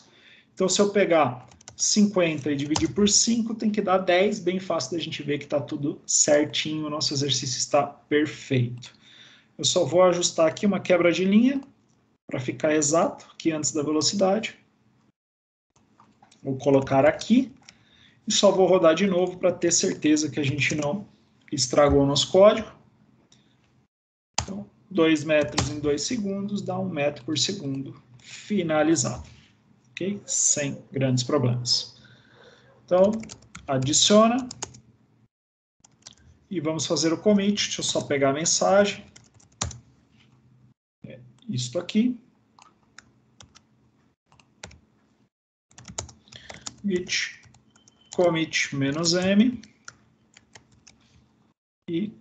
Então se eu pegar 50 e dividir por 5, tem que dar 10, bem fácil da gente ver que está tudo certinho, o nosso exercício está perfeito. Eu só vou ajustar aqui uma quebra de linha, para ficar exato, aqui antes da velocidade. Vou colocar aqui, e só vou rodar de novo para ter certeza que a gente não estragou o nosso código. Então, 2 metros em 2 segundos dá 1 metro por segundo, finalizado. Okay? Sem grandes problemas. Então, adiciona. E vamos fazer o commit. Deixa eu só pegar a mensagem. É isto aqui. Git commit -m. E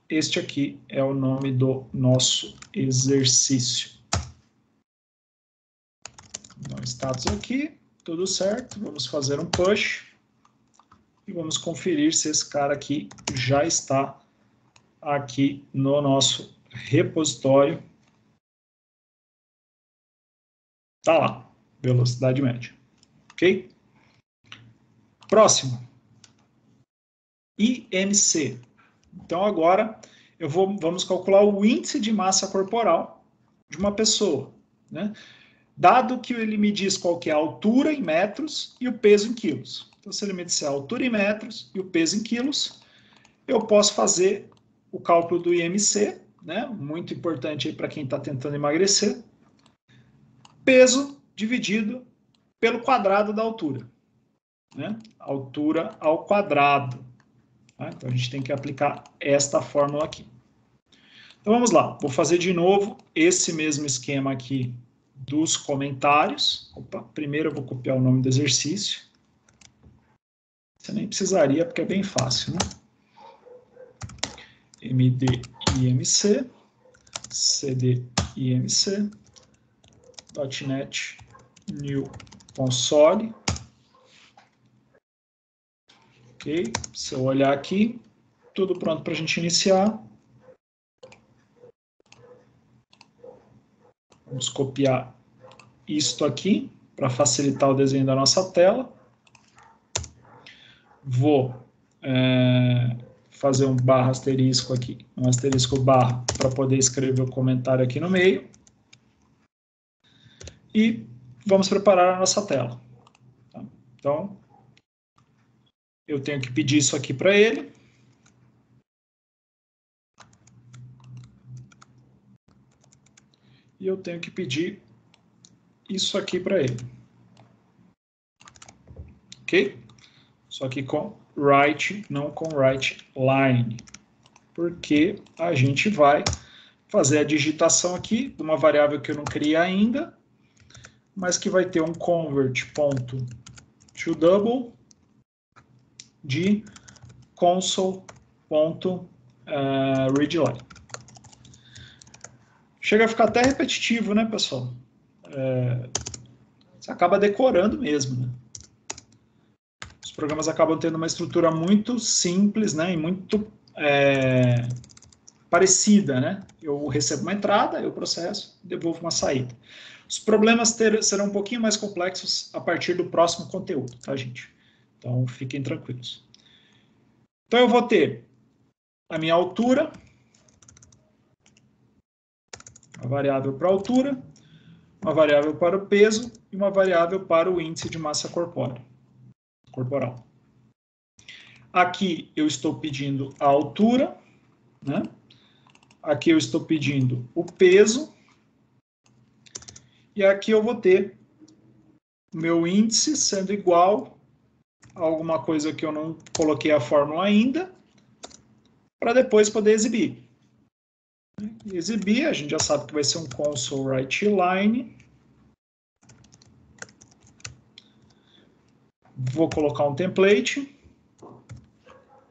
este aqui é o nome do nosso exercício. Então, status aqui, tudo certo. Vamos fazer um push. E vamos conferir se esse cara aqui já está aqui no nosso repositório. Está lá, velocidade média. Ok? Próximo. IMC. Então, agora, vamos calcular o índice de massa corporal de uma pessoa, né? Dado que ele me diz qual que é a altura em metros e o peso em quilos. Então, se ele me disser a altura em metros e o peso em quilos, eu posso fazer o cálculo do IMC, né? Muito importante aí para quem está tentando emagrecer. Peso dividido pelo quadrado da altura, né? Altura ao quadrado. Tá? Então, a gente tem que aplicar esta fórmula aqui. Então, vamos lá. Vou fazer de novo esse mesmo esquema aqui dos comentários. Opa, primeiro eu vou copiar o nome do exercício. Você nem precisaria, porque é bem fácil, né? MD-IMC, CD-IMC, .NET New Console. Ok, se eu olhar aqui, tudo pronto para a gente iniciar. Vamos copiar isto aqui, para facilitar o desenho da nossa tela. Vou fazer um barra asterisco aqui, um asterisco barra, para poder escrever o comentário aqui no meio. E vamos preparar a nossa tela. Tá? Então, eu tenho que pedir isso aqui para ele. E eu tenho que pedir isso aqui para ele. Ok? Só que com write, não com write line. Porque a gente vai fazer a digitação aqui de uma variável que eu não criei ainda, mas que vai ter um convert.toDouble de console.readline. Chega a ficar até repetitivo, né, pessoal? Você acaba decorando mesmo, né? Os programas acabam tendo uma estrutura muito simples, né, e muito parecida, né? Eu recebo uma entrada, eu processo, devolvo uma saída. Os problemas serão um pouquinho mais complexos a partir do próximo conteúdo, tá, gente? Então, fiquem tranquilos. Então, eu vou ter a minha altura, Uma variável para a altura, uma variável para o peso e uma variável para o índice de massa corporal. Aqui eu estou pedindo a altura, né? Aqui eu estou pedindo o peso. E aqui eu vou ter o meu índice sendo igual a alguma coisa que eu não coloquei a fórmula ainda, para depois poder exibir. Exibir, a gente já sabe que vai ser um console write-line. Vou colocar um template.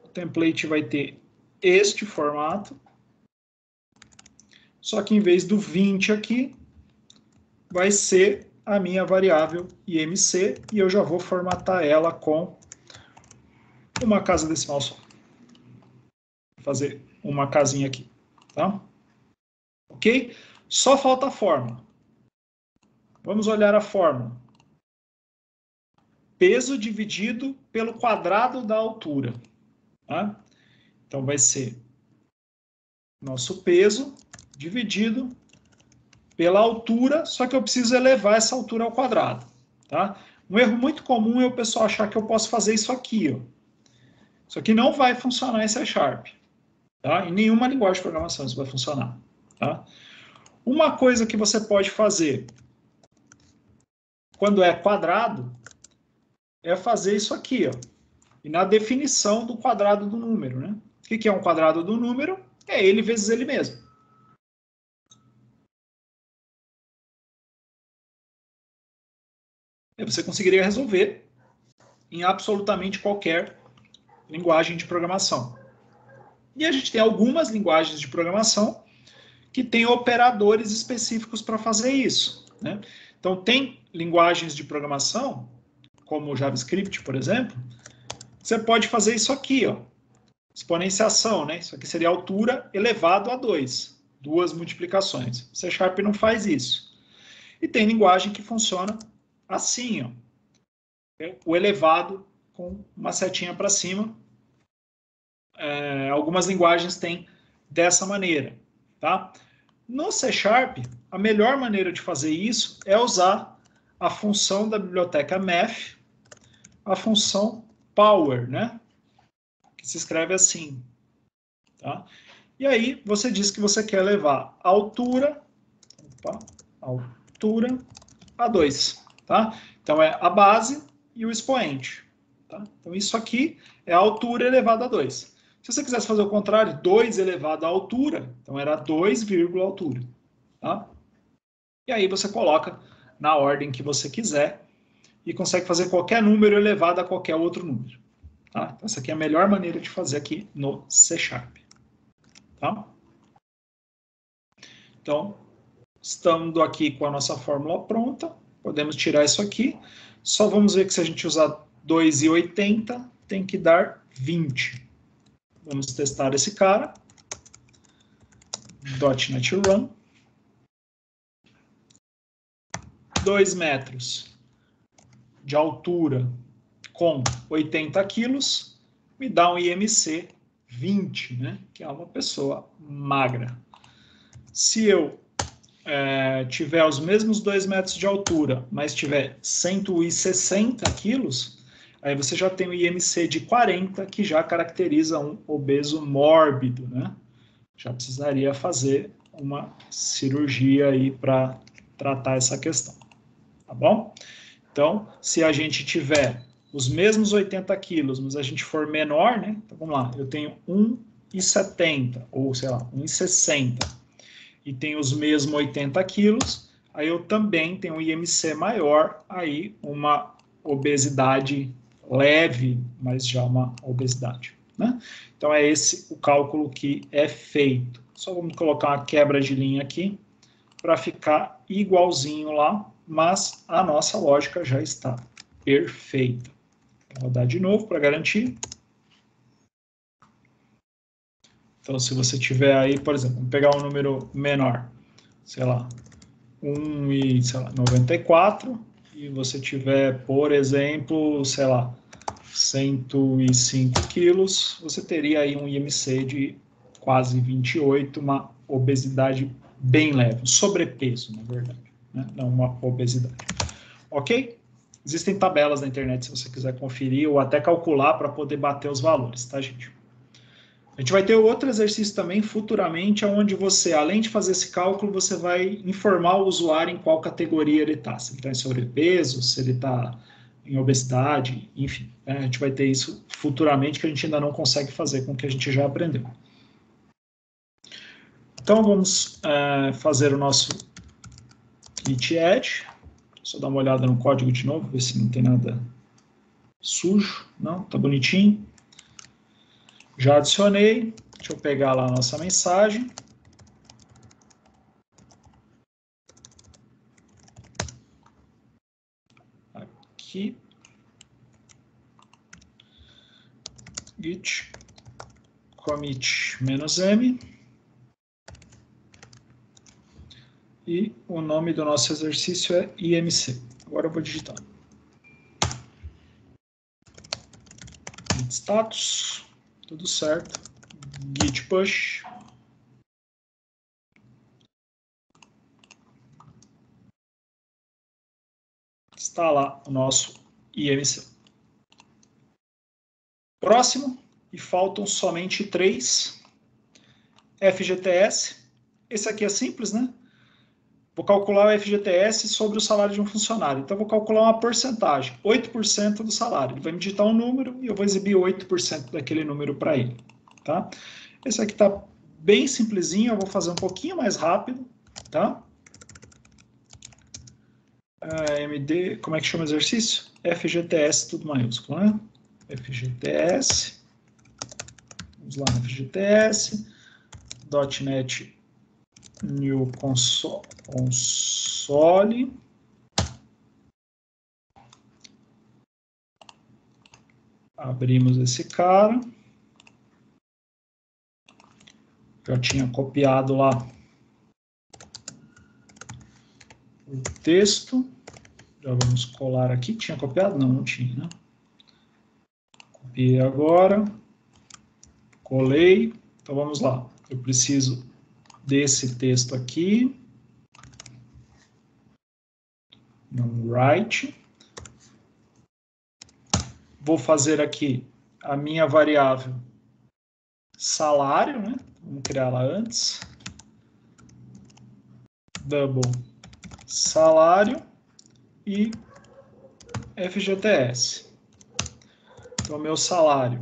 O template vai ter este formato. Só que em vez do 20 aqui, vai ser a minha variável IMC, e eu já vou formatar ela com uma casa decimal só. Vou fazer uma casinha aqui, tá? Ok? Só falta a fórmula. Vamos olhar a fórmula. Peso dividido pelo quadrado da altura. Tá? Então, vai ser nosso peso dividido pela altura, só que eu preciso elevar essa altura ao quadrado. Tá? Um erro muito comum é o pessoal achar que eu posso fazer isso aqui. Ó. Isso aqui não vai funcionar em C#. Tá? Em nenhuma linguagem de programação isso vai funcionar. Tá? Uma coisa que você pode fazer quando é quadrado é fazer isso aqui, ó. E na definição do quadrado do número, né? O que é um quadrado do número? É ele vezes ele mesmo. E você conseguiria resolver em absolutamente qualquer linguagem de programação. E a gente tem algumas linguagens de programação que têm operadores específicos para fazer isso, né? Então, tem linguagens de programação, como o JavaScript, por exemplo, você pode fazer isso aqui, ó. Exponenciação, né? Isso aqui seria altura elevado a 2. Duas multiplicações. C# não faz isso. E tem linguagem que funciona assim, ó. O elevado com uma setinha para cima. Algumas linguagens têm dessa maneira, tá? No C#, a melhor maneira de fazer isso é usar a função da biblioteca math, a função power, né? Que se escreve assim, tá? E aí você diz que você quer levar a altura a 2, tá? Então é a base e o expoente, tá? Então isso aqui é a altura elevada a 2. Se você quisesse fazer o contrário, 2 elevado à altura, então era 2, altura, tá? E aí você coloca na ordem que você quiser e consegue fazer qualquer número elevado a qualquer outro número. Tá? Então, essa aqui é a melhor maneira de fazer aqui no C#. Tá? Então, estando aqui com a nossa fórmula pronta, podemos tirar isso aqui. Só vamos ver que se a gente usar 2,80, tem que dar 20. Vamos testar esse cara. .NET Run. 2 metros de altura com 80 quilos, me dá um IMC 20, né? Que é uma pessoa magra. Se eu tiver os mesmos 2 metros de altura, mas tiver 160 quilos, aí você já tem um IMC de 40, que já caracteriza um obeso mórbido, né? Já precisaria fazer uma cirurgia aí para tratar essa questão, tá bom? Então, se a gente tiver os mesmos 80 quilos, mas a gente for menor, né? Então, vamos lá, eu tenho 1,70, ou sei lá, 1,60, e tenho os mesmos 80 quilos, aí eu também tenho um IMC maior, aí uma obesidade leve, mas já uma obesidade, né? Então, é esse o cálculo que é feito. Só vamos colocar uma quebra de linha aqui, para ficar igualzinho lá, mas a nossa lógica já está perfeita. Vou rodar de novo para garantir. Então, se você tiver aí, por exemplo, vamos pegar um número menor, sei lá, 1,94, e você tiver, por exemplo, sei lá, 105 quilos, você teria aí um IMC de quase 28, uma obesidade bem leve, um sobrepeso, na verdade, né? Não uma obesidade. Ok? Existem tabelas na internet, se você quiser conferir, ou até calcular para poder bater os valores, tá, gente? A gente vai ter outro exercício também futuramente, onde você, além de fazer esse cálculo, você vai informar o usuário em qual categoria ele está. Se ele está em sobrepeso, se ele está em obesidade, enfim. Né? A gente vai ter isso futuramente, que a gente ainda não consegue fazer com o que a gente já aprendeu. Então, vamos fazer o nosso git add. Só dar uma olhada no código de novo, ver se não tem nada sujo. Não, tá bonitinho. Já adicionei. Deixa eu pegar lá a nossa mensagem. Aqui. Git commit -m. E o nome do nosso exercício é IMC. Agora eu vou digitar. Git status, tudo certo. Git push. Está lá o nosso IMC. Próximo, e faltam somente 3. FGTS. Esse aqui é simples, né? Vou calcular o FGTS sobre o salário de um funcionário. Então, vou calcular uma porcentagem, 8% do salário. Ele vai me digitar um número e eu vou exibir 8% daquele número para ele. Tá? Esse aqui está bem simplesinho, eu vou fazer um pouquinho mais rápido. Tá? MD, como é que chama o exercício? FGTS, tudo maiúsculo, né? FGTS. Vamos lá no FGTS. .NET New Console. Abrimos esse cara. Já tinha copiado lá o texto. Já vamos colar aqui. Tinha copiado? Não, não tinha, né? Copiei agora. Colei. Então vamos lá. Eu preciso desse texto aqui. No write. Vou fazer aqui a minha variável salário, né? Vamos criar ela antes. Double salário e FGTS. Então, meu salário,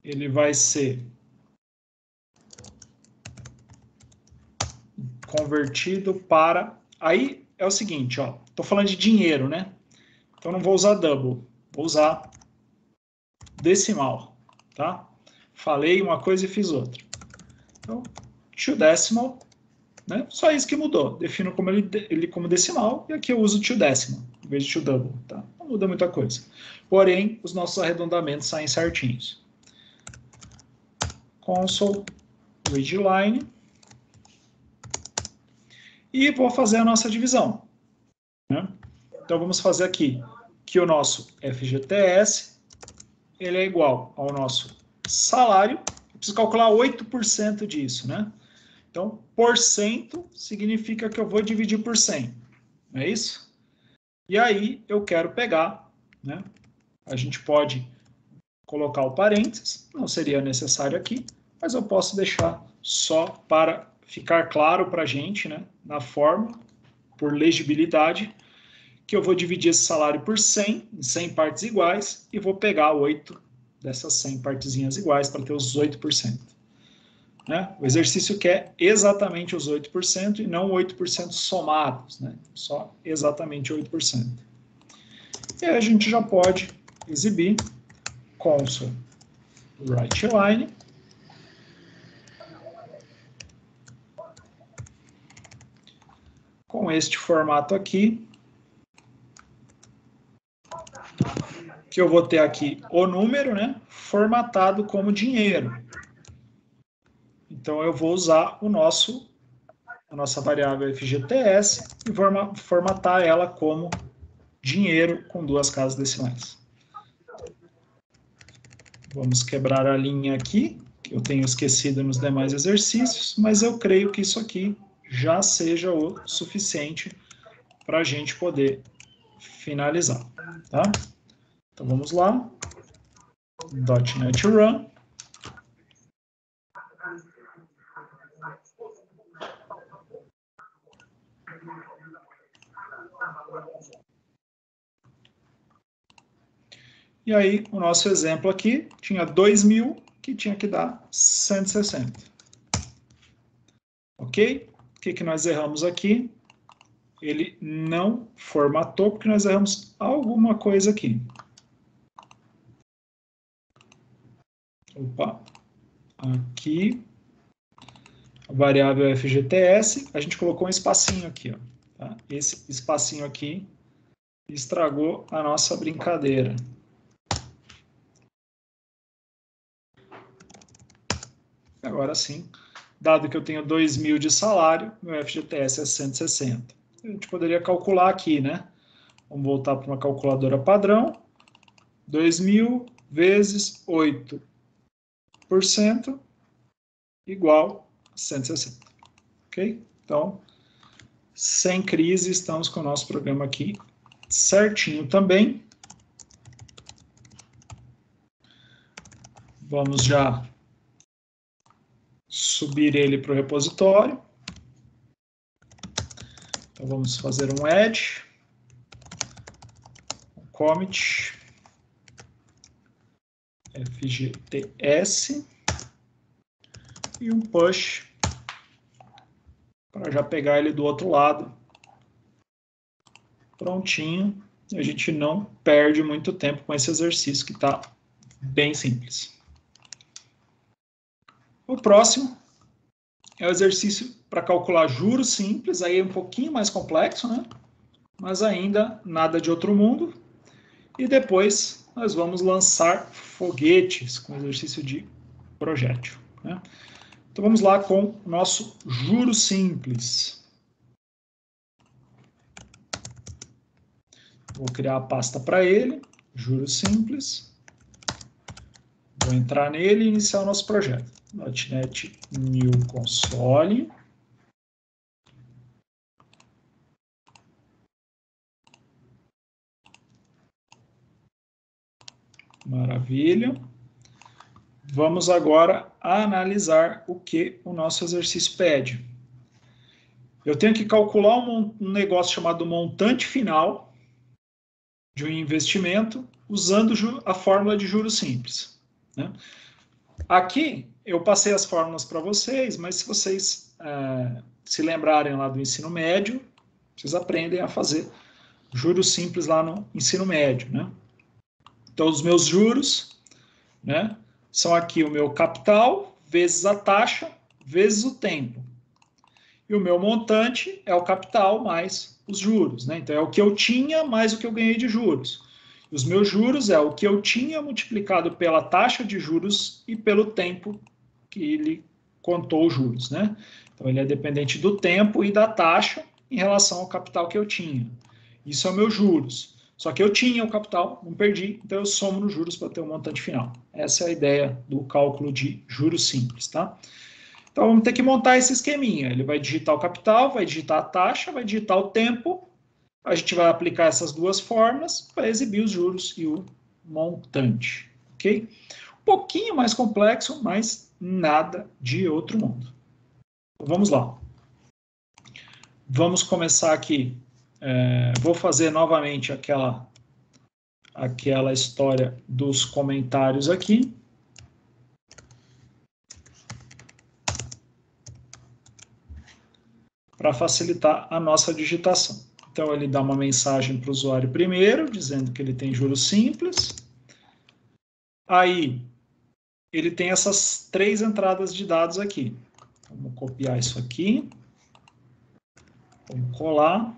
ele vai ser convertido para... Aí é o seguinte, ó, tô falando de dinheiro, né? Então, não vou usar double, vou usar decimal, tá? Falei uma coisa e fiz outra. Então, to decimal, né? Só isso que mudou. Defino como ele como decimal e aqui eu uso to decimal, em vez de to double, tá? Não muda muita coisa. Porém, os nossos arredondamentos saem certinhos. Console, readline. E vou fazer a nossa divisão, né? Então, vamos fazer aqui que o nosso FGTS ele é igual ao nosso salário. Eu preciso calcular 8% disso, né? Então, porcento significa que eu vou dividir por 100. Não é isso? E aí, eu quero pegar, né? A gente pode colocar o parênteses, não seria necessário aqui, mas eu posso deixar só para ficar claro para a gente, né? Na forma, por legibilidade, que eu vou dividir esse salário por 100, em 100 partes iguais, e vou pegar 8 dessas 100 partezinhas iguais para ter os 8%. Né? O exercício quer exatamente os 8% e não 8% somados, né? Só exatamente 8%. E aí a gente já pode exibir console writeline. Com este formato aqui, que eu vou ter aqui o número, né, formatado como dinheiro. Então, eu vou usar a nossa variável FGTS e vou formatar ela como dinheiro com 2 casas decimais. Vamos quebrar a linha aqui. que eu tenho esquecido nos demais exercícios, mas eu creio que isso aqui já seja o suficiente para a gente poder finalizar, tá? Então vamos lá, .NET Run. E aí, o nosso exemplo aqui tinha 2.000, que tinha que dar 160. Ok? O que nós erramos aqui? Ele não formatou, porque nós erramos alguma coisa aqui. Opa! Aqui, a variável FGTS, a gente colocou um espacinho aqui, ó, tá? Esse espacinho aqui estragou a nossa brincadeira. Agora sim, dado que eu tenho 2.000 de salário, meu FGTS é 160. A gente poderia calcular aqui, né? Vamos voltar para uma calculadora padrão. 2.000 vezes 8% igual a 160. Ok? Então, sem crise, estamos com o nosso programa aqui certinho também. Vamos já subir ele para o repositório. Então, vamos fazer um add, um commit, FGTS, e um push, para já pegar ele do outro lado. Prontinho. A gente não perde muito tempo com esse exercício, que está bem simples. O próximo é o exercício para calcular juros simples, aí é um pouquinho mais complexo, né? Mas ainda nada de outro mundo. E depois nós vamos lançar foguetes com exercício de projétil, né? Então vamos lá com o nosso juros simples. Vou criar a pasta para ele, juros simples. Vou entrar nele e iniciar o nosso projeto. .NET New Console. Maravilha. Vamos agora analisar o que o nosso exercício pede. Eu tenho que calcular um negócio chamado montante final de um investimento usando a fórmula de juros simples, né? Aqui eu passei as fórmulas para vocês, mas se vocês se lembrarem lá do ensino médio, vocês aprendem a fazer juros simples lá no ensino médio, né? Então, os meus juros, né, são aqui o meu capital vezes a taxa vezes o tempo. E o meu montante é o capital mais os juros, né? Então, é o que eu tinha mais o que eu ganhei de juros. Os meus juros é o que eu tinha multiplicado pela taxa de juros e pelo tempo que ele contou os juros, né? Então, ele é dependente do tempo e da taxa em relação ao capital que eu tinha. Isso é o meu juros. Só que eu tinha o capital, não perdi, então eu somo nos juros para ter o montante final. Essa é a ideia do cálculo de juros simples, tá? Então, vamos ter que montar esse esqueminha. Ele vai digitar o capital, vai digitar a taxa, vai digitar o tempo. A gente vai aplicar essas duas fórmulas para exibir os juros e o montante, ok? Um pouquinho mais complexo, mas nada de outro mundo. Então, vamos lá. Vamos começar aqui. Vou fazer novamente aquela história dos comentários aqui. Para facilitar a nossa digitação. Então, ele dá uma mensagem para o usuário primeiro, dizendo que ele tem juros simples. Aí, ele tem essas 3 entradas de dados aqui. Vamos copiar isso aqui. Vamos colar.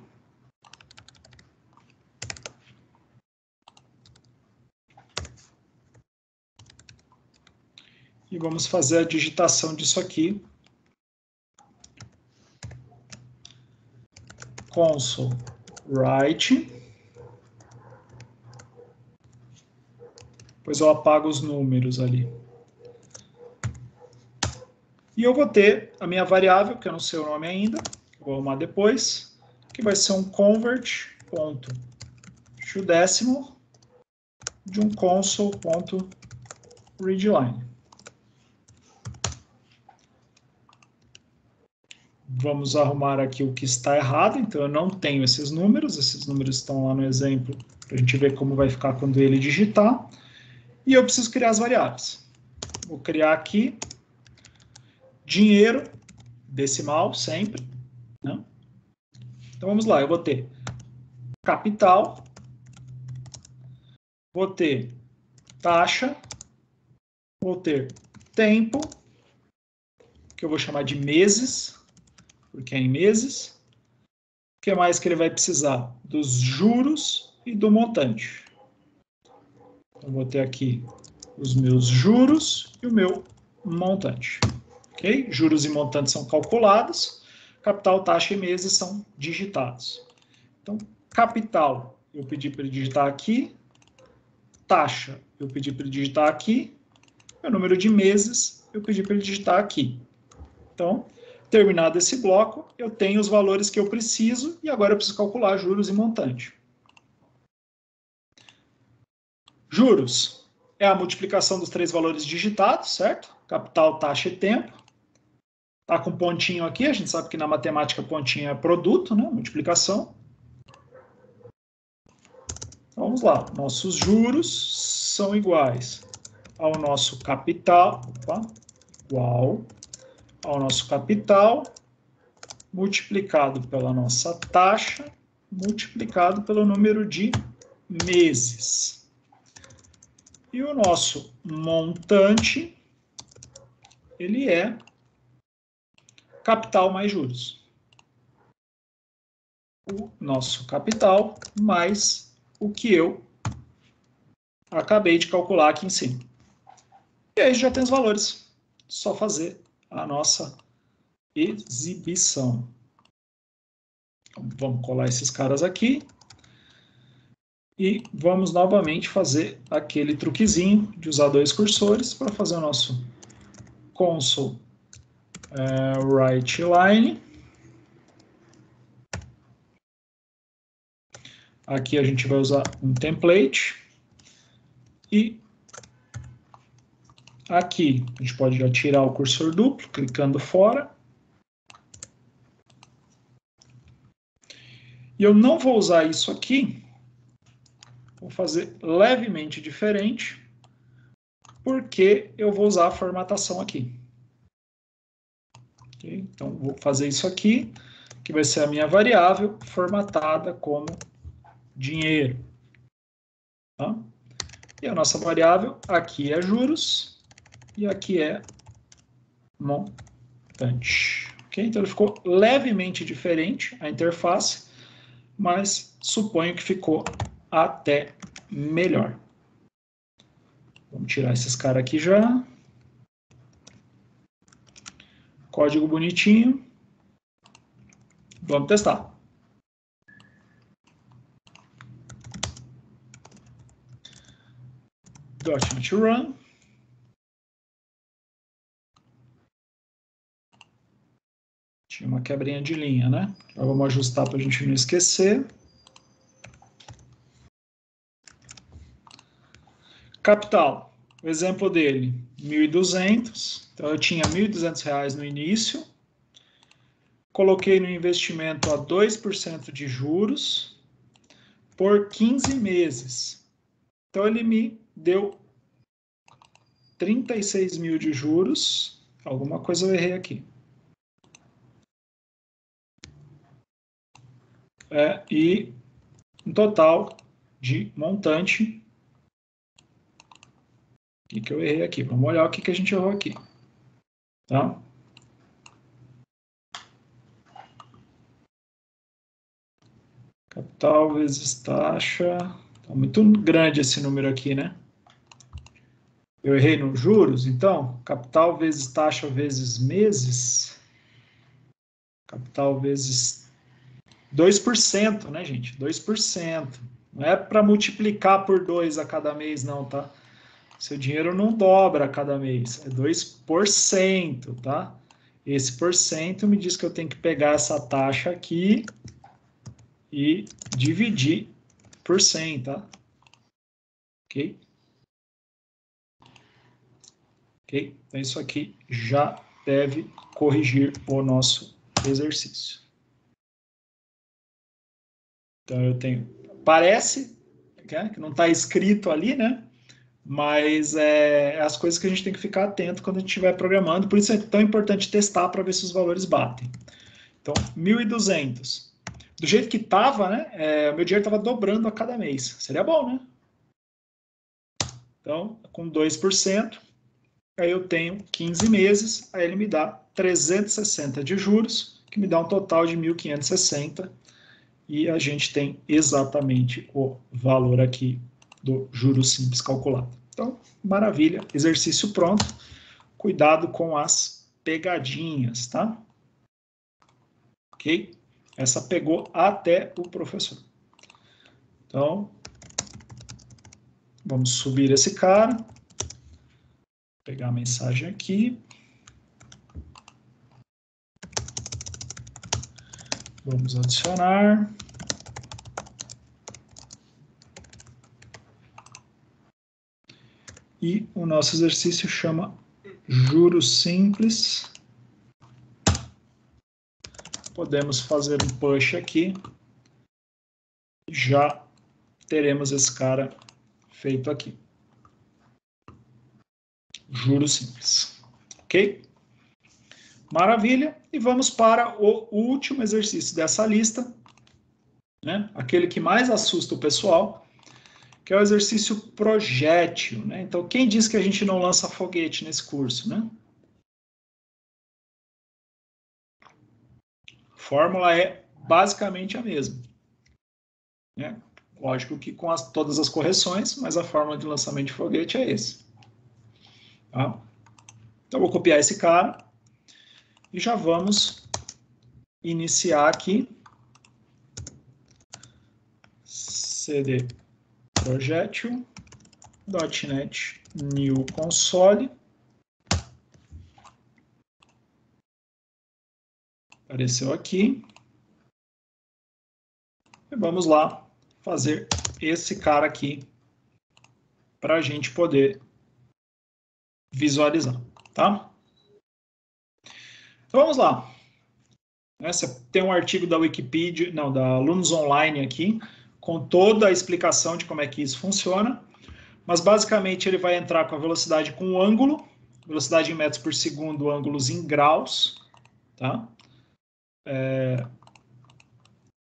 E vamos fazer a digitação disso aqui. Console write. Depois eu apago os números ali. E eu vou ter a minha variável, que eu não sei o nome ainda, vou arrumar depois, que vai ser um convert.toDecimal de um console.readline. Vamos arrumar aqui o que está errado, então eu não tenho esses números estão lá no exemplo, para a gente ver como vai ficar quando ele digitar, e eu preciso criar as variáveis. Vou criar aqui dinheiro, decimal, sempre, né? Então vamos lá, eu vou ter capital, vou ter taxa, vou ter tempo, que eu vou chamar de meses, porque é em meses. O que mais que ele vai precisar? Dos juros e do montante. Então, vou ter aqui os meus juros e o meu montante. Ok? Juros e montantes são calculados, capital, taxa e meses são digitados. Então, capital, eu pedi para ele digitar aqui, taxa, eu pedi para ele digitar aqui, o número de meses, eu pedi para ele digitar aqui. Então, terminado esse bloco, eu tenho os valores que eu preciso e agora eu preciso calcular juros e montante. Juros é a multiplicação dos três valores digitados, certo? Capital, taxa e tempo. Tá com pontinho aqui, a gente sabe que na matemática pontinho é produto, né? Multiplicação. Então, vamos lá, nossos juros são iguais ao nosso capital, igual ao nosso capital, multiplicado pela nossa taxa, multiplicado pelo número de meses. E o nosso montante, ele é capital mais juros. O nosso capital mais o que eu acabei de calcular aqui em cima. E aí já tem os valores. Só fazer a nossa exibição. Então, vamos colar esses caras aqui. E vamos novamente fazer aquele truquezinho de usar dois cursores para fazer o nosso console write line. Aqui a gente vai usar um template. E aqui a gente pode já tirar o cursor duplo, clicando fora. E eu não vou usar isso aqui. Vou fazer levemente diferente, porque eu vou usar a formatação aqui. Okay? Então, vou fazer isso aqui, que vai ser a minha variável formatada como dinheiro. Tá? E a nossa variável aqui é juros e aqui é montante. Okay? Então, ele ficou levemente diferente a interface, mas suponho que ficou até melhor. Vamos tirar esses caras aqui já. Código bonitinho. Vamos testar. .NET Run. Tinha uma quebrinha de linha, né? Então, vamos ajustar para a gente não esquecer. Capital. O exemplo dele, 1.200. Então, eu tinha R$1.200 no início. Coloquei no investimento a 2% de juros por 15 meses. Então, ele me deu 36 mil de juros. Alguma coisa eu errei aqui. E um total de montante. O que eu errei aqui? Vamos olhar o que a gente errou aqui. Tá? Capital vezes taxa. Tá muito grande esse número aqui, né? Eu errei nos juros, então, capital vezes taxa vezes meses. Capital vezes 2%, né, gente? 2%. Não é para multiplicar por 2 a cada mês, não, tá? Seu dinheiro não dobra a cada mês, é 2%, tá? esse porcento me diz que eu tenho que pegar essa taxa aqui e dividir por 100, tá? Ok? Ok? Então, isso aqui já deve corrigir o nosso exercício. Então, eu tenho... Parece que não está escrito ali, né? Mas é as coisas que a gente tem que ficar atento quando a gente estiver programando. Por isso é tão importante testar para ver se os valores batem. Então, 1.200. Do jeito que estava, né? O meu dinheiro estava dobrando a cada mês. Seria bom, né? Então, com 2%, aí eu tenho 15 meses, aí ele me dá 360 de juros, que me dá um total de 1.560, e a gente tem exatamente o valor aqui do juros simples calculado. Então, maravilha, exercício pronto. Cuidado com as pegadinhas, tá? Ok? Essa pegou até o professor. Então, vamos subir esse cara. Pegar a mensagem aqui. Vamos adicionar. E o nosso exercício chama juros simples. Podemos fazer um push aqui. Já teremos esse cara feito aqui. Juros simples. Ok? Maravilha. E vamos para o último exercício dessa lista, né? Aquele que mais assusta o pessoal, que é o exercício projétil, né? Então, quem diz que a gente não lança foguete nesse curso, né? A fórmula é basicamente a mesma, né? Lógico que com todas as correções, mas a fórmula de lançamento de foguete é esse. Tá? Então, eu vou copiar esse cara e já vamos iniciar aqui. cd projétil, .NET New Console. Apareceu aqui. E vamos lá fazer esse cara aqui para a gente poder visualizar, tá? Então vamos lá. Tem um artigo da Wikipedia, não, da Alunos Online aqui, com toda a explicação de como é que isso funciona, mas basicamente ele vai entrar com a velocidade com ângulo, velocidade em metros por segundo, ângulos em graus, tá?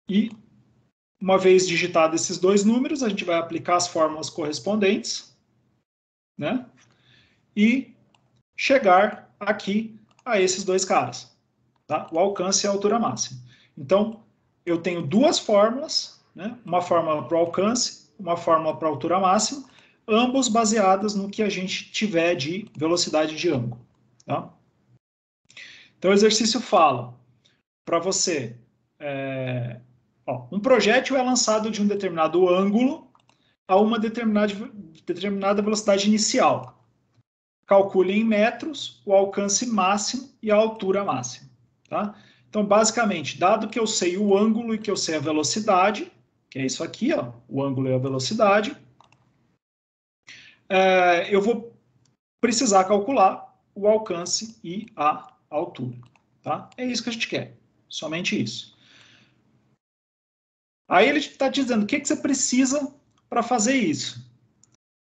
E uma vez digitado esses dois números, a gente vai aplicar as fórmulas correspondentes, né? E chegar aqui a esses dois caras, tá? O alcance e a altura máxima. Então, eu tenho duas fórmulas, né? Uma fórmula para o alcance, uma fórmula para a altura máxima, ambos baseadas no que a gente tiver de velocidade de ângulo, tá? Então, o exercício fala para você... um projétil é lançado de um determinado ângulo a uma determinada velocidade inicial. Calcule em metros o alcance máximo e a altura máxima. Tá? Então, basicamente, dado que eu sei o ângulo e que eu sei a velocidade, que é isso aqui, ó, o ângulo e a velocidade, eu vou precisar calcular o alcance e a altura. Tá? É isso que a gente quer, somente isso. Aí ele está dizendo o que você precisa para fazer isso.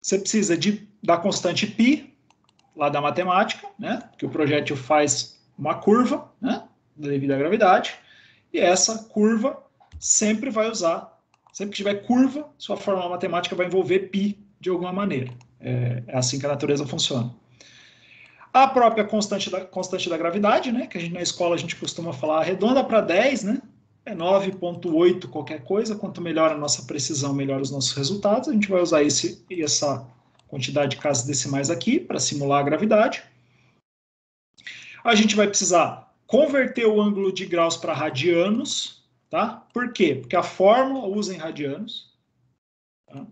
Você precisa da constante π, lá da matemática, né? Que o projétil faz uma curva, né? Devido à gravidade, e essa curva sempre vai usar, sempre que tiver curva, sua fórmula matemática vai envolver π de alguma maneira. É assim que a natureza funciona. A própria constante da gravidade, né? Que a gente na escola a gente costuma falar arredonda para 10, né? É 9,8 qualquer coisa. Quanto melhor a nossa precisão, melhor os nossos resultados. A gente vai usar essa quantidade de casas decimais aqui para simular a gravidade. A gente vai precisar converter o ângulo de graus para radianos, tá? Por quê? Porque a fórmula usa em radianos, tá?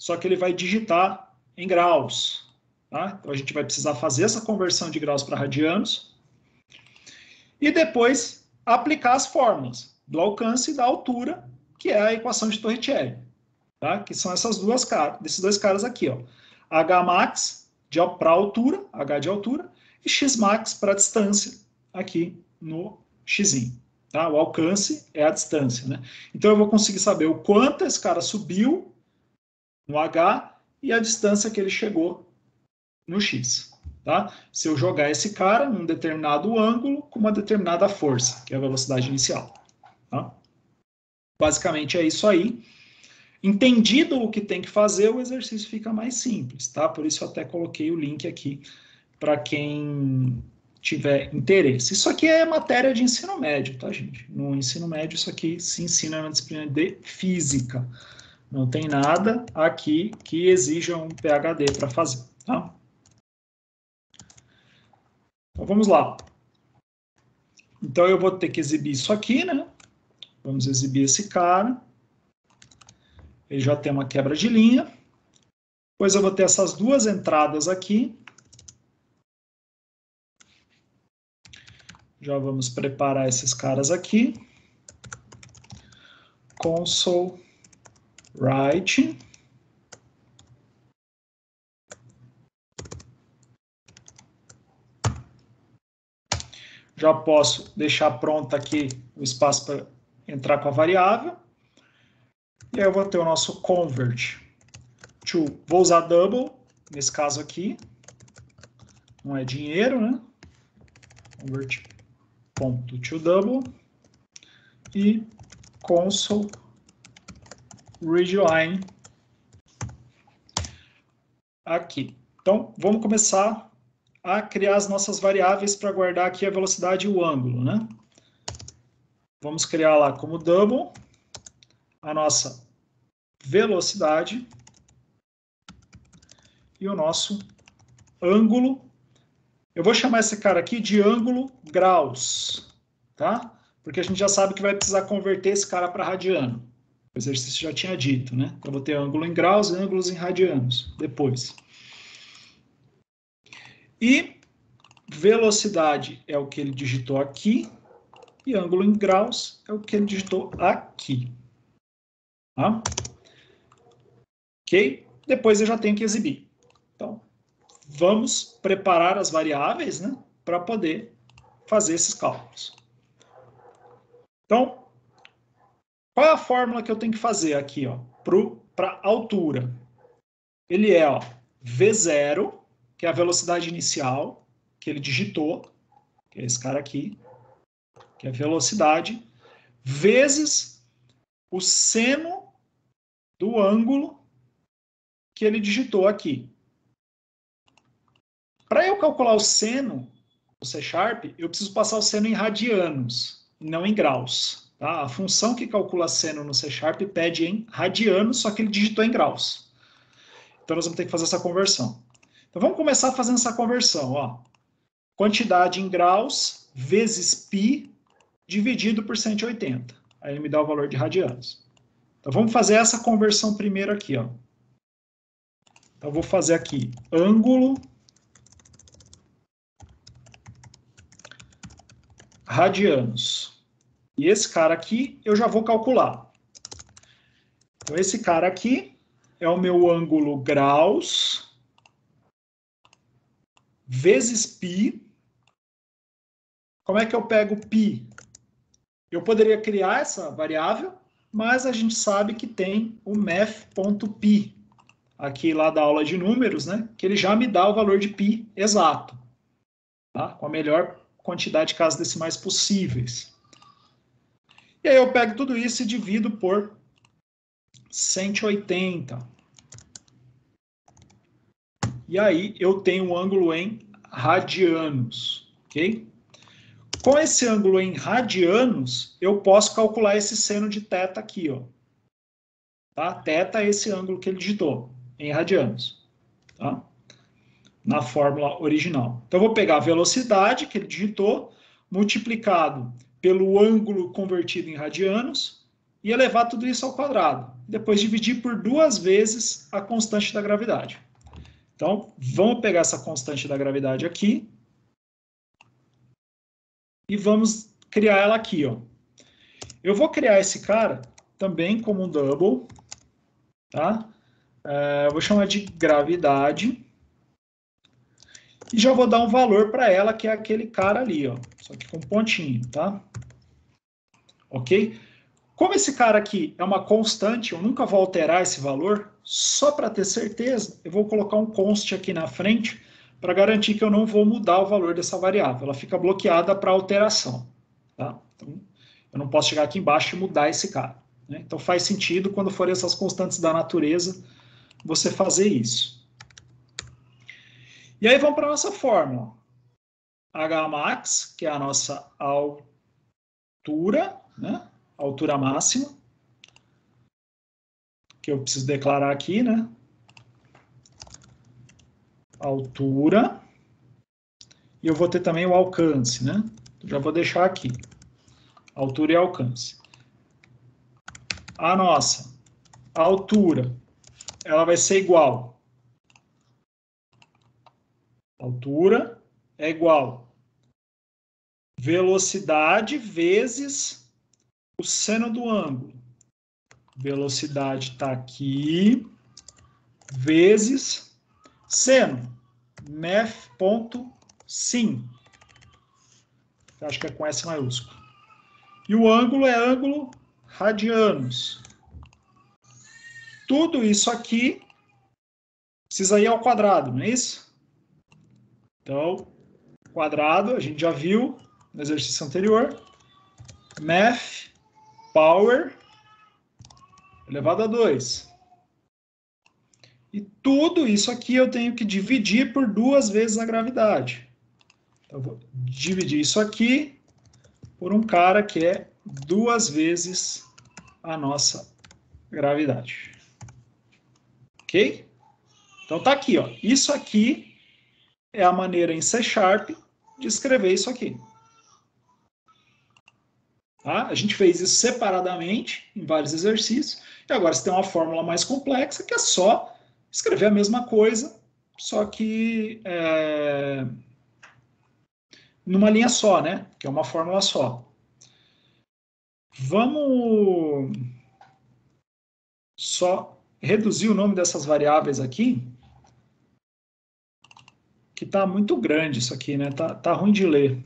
Só que ele vai digitar em graus, tá? Então a gente vai precisar fazer essa conversão de graus para radianos. E depois aplicar as fórmulas do alcance e da altura, que é a equação de Torricelli, tá? Que são essas duas caras, desses dois caras aqui, ó. Hmax para altura, H de altura, e Xmax para distância, aqui no X. Tá? O alcance é a distância, né? Então eu vou conseguir saber o quanto esse cara subiu no H e a distância que ele chegou no X. Tá? Se eu jogar esse cara num determinado ângulo com uma determinada força, que é a velocidade inicial. Tá? Basicamente é isso aí. Entendido o que tem que fazer, o exercício fica mais simples, tá? Por isso eu até coloquei o link aqui para quem tiver interesse. Isso aqui é matéria de ensino médio, tá, gente? No ensino médio, isso aqui se ensina na disciplina de física. Não tem nada aqui que exija um PhD para fazer, tá? Então, vamos lá. Então, eu vou ter que exibir isso aqui, né? Vamos exibir esse cara. Ele já tem uma quebra de linha. Depois eu vou ter essas duas entradas aqui. Já vamos preparar esses caras aqui. Console write. Já posso deixar pronto aqui o espaço para entrar com a variável. E aí eu vou ter o nosso convert to, vou usar double, nesse caso aqui. Não é dinheiro, né? Convert ponto to double. E console readline aqui. Então, vamos começar a criar as nossas variáveis para guardar aqui a velocidade e o ângulo, né? Vamos criar lá como double a nossa velocidade e o nosso ângulo. Eu vou chamar esse cara aqui de ângulo graus, tá? Porque a gente já sabe que vai precisar converter esse cara para radiano. O exercício já tinha dito, né? Então, eu vou ter ângulo em graus e ângulos em radianos depois. E velocidade é o que ele digitou aqui e ângulo em graus é o que ele digitou aqui. Tá? Ok? Depois eu já tenho que exibir. Então, vamos preparar as variáveis, né, para poder fazer esses cálculos. Então, qual é a fórmula que eu tenho que fazer aqui, ó, para altura? Ele é, ó, V0, que é a velocidade inicial que ele digitou, que é esse cara aqui, que é a velocidade, vezes o seno do ângulo que ele digitou aqui. Para eu calcular o seno do C#, eu preciso passar o seno em radianos, não em graus. Tá? A função que calcula seno no C# pede em radianos, só que ele digitou em graus. Então, nós vamos ter que fazer essa conversão. Então, vamos começar fazendo essa conversão. Ó. Quantidade em graus vezes π dividido por 180. Aí ele me dá o valor de radianos. Então, vamos fazer essa conversão primeiro aqui. Ó. Então, eu vou fazer aqui ângulo radianos. E esse cara aqui eu já vou calcular. Então, esse cara aqui é o meu ângulo graus vezes π. Como é que eu pego π? Eu poderia criar essa variável, mas a gente sabe que tem o math.π aqui lá da aula de números, né? Que ele já me dá o valor de π exato, tá? Com a melhor quantidade de casas decimais possíveis. E aí eu pego tudo isso e divido por 180. E aí eu tenho um ângulo em radianos, ok? Com esse ângulo em radianos, eu posso calcular esse seno de θ aqui, ó. Tá? Θ é esse ângulo que ele digitou, em radianos, tá? Na fórmula original. Então, eu vou pegar a velocidade que ele digitou, multiplicado pelo ângulo convertido em radianos, e elevar tudo isso ao quadrado. Depois dividir por 2 vezes a constante da gravidade. Então, vamos pegar essa constante da gravidade aqui. e vamos criar ela aqui, ó. Eu vou criar esse cara também como um double, tá? Eu vou chamar de gravidade. E já vou dar um valor para ela, que é aquele cara ali, ó. Só que com pontinho, tá? Ok? Como esse cara aqui é uma constante, eu nunca vou alterar esse valor, só para ter certeza, eu vou colocar um const aqui na frente para garantir que eu não vou mudar o valor dessa variável. Ela fica bloqueada para alteração, tá? Então, eu não posso chegar aqui embaixo e mudar esse cara, né? Então faz sentido, quando forem essas constantes da natureza, você fazer isso. E aí vamos para a nossa fórmula. Hmax, que é a nossa altura, né? Altura máxima, que eu preciso declarar aqui, né? Altura. E eu vou ter também o alcance, né? Já vou deixar aqui. Altura e alcance. A nossa altura, ela vai ser igual. Altura é igual velocidade vezes o seno do ângulo. Velocidade está aqui, vezes seno, math.sin. Acho que é com S maiúsculo. E o ângulo é ângulo radianos. Tudo isso aqui precisa ir ao quadrado, não é isso? Então, quadrado, a gente já viu no exercício anterior. Math power elevado a 2. E tudo isso aqui eu tenho que dividir por 2 vezes a gravidade. Então, eu vou dividir isso aqui por um cara que é 2 vezes a nossa gravidade. Ok? Então tá aqui, ó. Isso aqui é a maneira em C# de escrever isso aqui. Tá? A gente fez isso separadamente em vários exercícios. E agora você tem uma fórmula mais complexa que é só escrever a mesma coisa, só que numa linha só, né? Que é uma fórmula só. Vamos só reduzir o nome dessas variáveis aqui, que está muito grande isso aqui, né? Tá ruim de ler.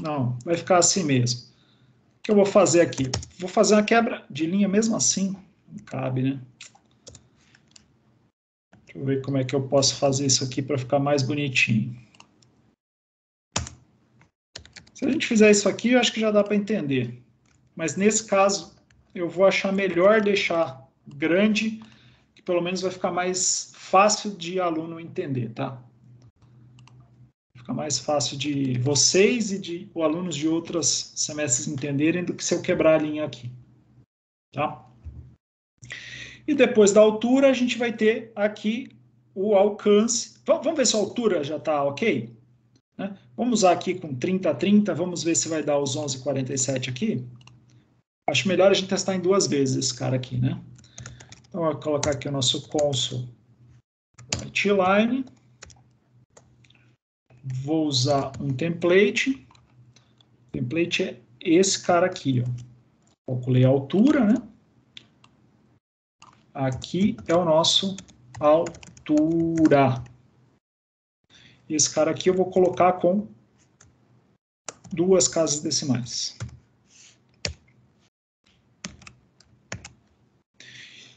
Não, vai ficar assim mesmo. O que eu vou fazer aqui? Vou fazer uma quebra de linha mesmo assim. Não cabe, né? Deixa eu ver como é que eu posso fazer isso aqui para ficar mais bonitinho. Se a gente fizer isso aqui, eu acho que já dá para entender. Mas nesse caso, eu vou achar melhor deixar grande, que pelo menos vai ficar mais fácil de aluno entender, tá? Fica mais fácil de vocês e de alunos de outros semestres entenderem do que se eu quebrar a linha aqui, tá? E depois da altura, a gente vai ter aqui o alcance. Vamos ver se a altura já está ok? Né? Vamos usar aqui com 30, 30, vamos ver se vai dar os 11,47 aqui. Acho melhor a gente testar em 2 vezes esse cara aqui, né? Então, eu vou colocar aqui o nosso console line. Vou usar um template. O template é esse cara aqui, ó. Calculei a altura, né? Aqui é o nosso altura. Esse cara aqui eu vou colocar com 2 casas decimais.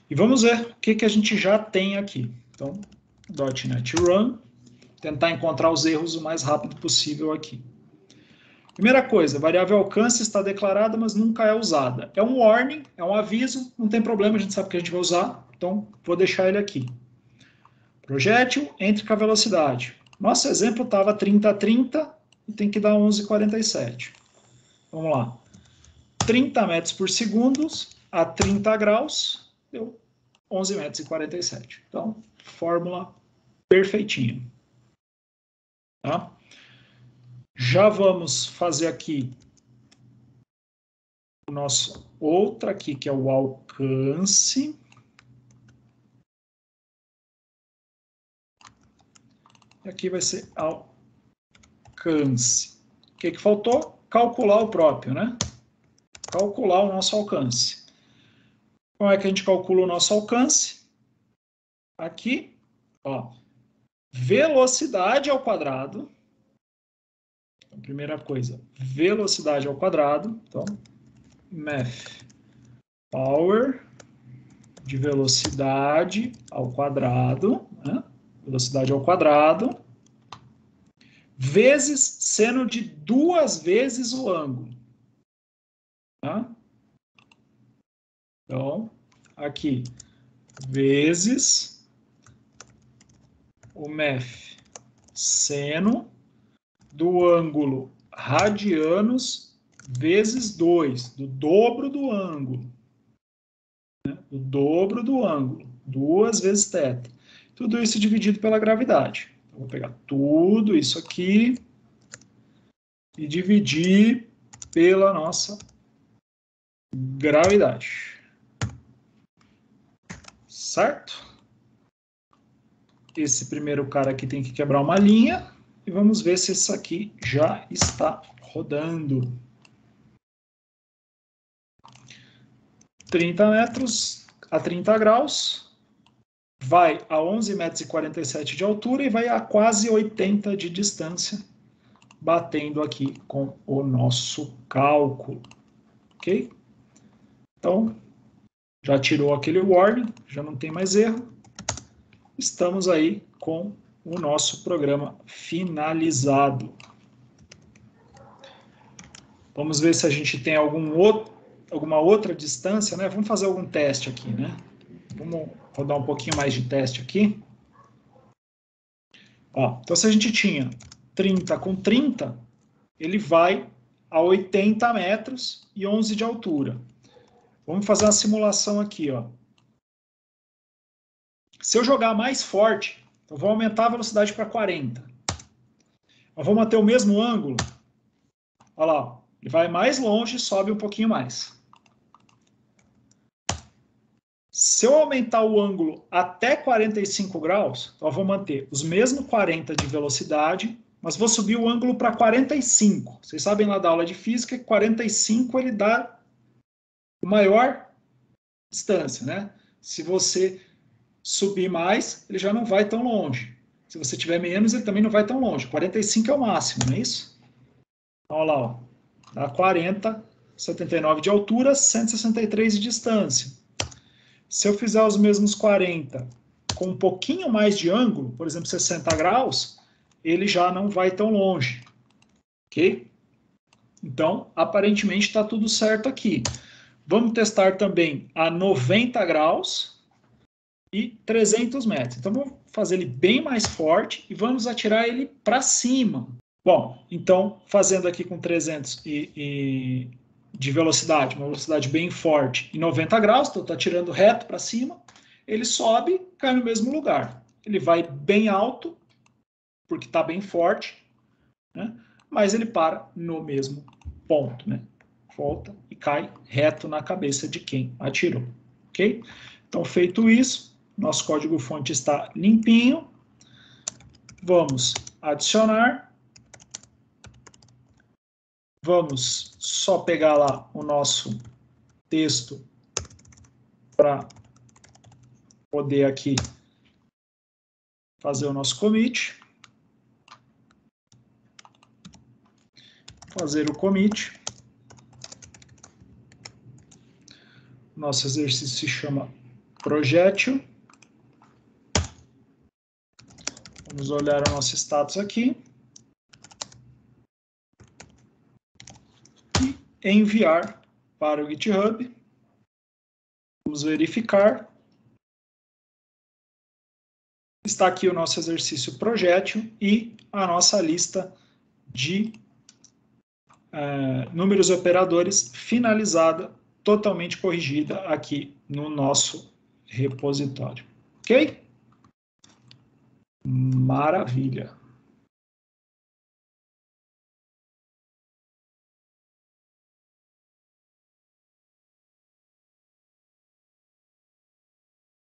E vamos ver o que a gente já tem aqui. Então, .NET Run, tentar encontrar os erros o mais rápido possível aqui. Primeira coisa, a variável alcance está declarada, mas nunca é usada. É um warning, é um aviso, não tem problema, a gente sabe que a gente vai usar, então vou deixar ele aqui. Projétil, entre com a velocidade. Nosso exemplo estava 30 a 30 e tem que dar 11,47. Vamos lá. 30 metros por segundo a 30 graus, deu 11 metros e 47. Então, fórmula perfeitinha. Tá? Já vamos fazer aqui o nosso outro aqui, que é o alcance. e aqui vai ser alcance. O que faltou? Calcular o próprio, né? Calcular o nosso alcance. Como é que a gente calcula o nosso alcance? Aqui, ó, velocidade ao quadrado. A primeira coisa, velocidade ao quadrado. Então, math power de velocidade ao quadrado, né? Velocidade ao quadrado, vezes seno de 2 vezes o ângulo. Tá? Então, aqui, vezes o math seno do ângulo radianos vezes 2, do dobro do ângulo. Né? O dobro do ângulo, 2 vezes θ. Tudo isso dividido pela gravidade. Então, vou pegar tudo isso aqui e dividir pela nossa gravidade. Certo? Esse primeiro cara aqui tem que quebrar uma linha. E vamos ver se isso aqui já está rodando. 30 metros a 30 graus. Vai a 11,47 metros de altura e vai a quase 80 de distância, batendo aqui com o nosso cálculo. Ok? Então, já tirou aquele warning, já não tem mais erro. Estamos aí com o nosso programa finalizado. Vamos ver se a gente tem alguma outra distância, né? Vamos fazer algum teste aqui, né? Vamos rodar um pouquinho mais de teste aqui. Ó, então, se a gente tinha 30 com 30, ele vai a 80 metros e 11 de altura. Vamos fazer uma simulação aqui, ó. Se eu jogar mais forte, eu vou aumentar a velocidade para 40. Eu vou manter o mesmo ângulo. Olha lá, ó. Ele vai mais longe e sobe um pouquinho mais. Se eu aumentar o ângulo até 45 graus, então eu vou manter os mesmos 40 de velocidade, mas vou subir o ângulo para 45. Vocês sabem lá da aula de física que 45 ele dá maior distância, né? Se você subir mais, ele já não vai tão longe. Se você tiver menos, ele também não vai tão longe. 45 é o máximo, não é isso? Então, olha lá, ó. Dá 40, 79 de altura, 163 de distância. Se eu fizer os mesmos 40 com um pouquinho mais de ângulo, por exemplo, 60 graus, ele já não vai tão longe. Ok? Então, aparentemente está tudo certo aqui. Vamos testar também a 90 graus e 300 metros. Então, vamos fazer ele bem mais forte e vamos atirar ele para cima. Bom, então, fazendo aqui com 300 de velocidade, uma velocidade bem forte, em 90 graus, então está tirando reto para cima, ele sobe, cai no mesmo lugar. Ele vai bem alto, porque está bem forte, né? Mas ele para no mesmo ponto, né? Volta e cai reto na cabeça de quem atirou, ok? Então, feito isso, nosso código-fonte está limpinho. Vamos adicionar. Vamos só pegar lá o nosso texto para poder aqui fazer o nosso commit. Fazer o commit. Nosso exercício se chama projétil. Vamos olhar o nosso status aqui. E enviar para o GitHub. Vamos verificar. Está aqui o nosso exercício projétil e a nossa lista de números operadores finalizada, totalmente corrigida aqui no nosso repositório. Ok? Maravilha!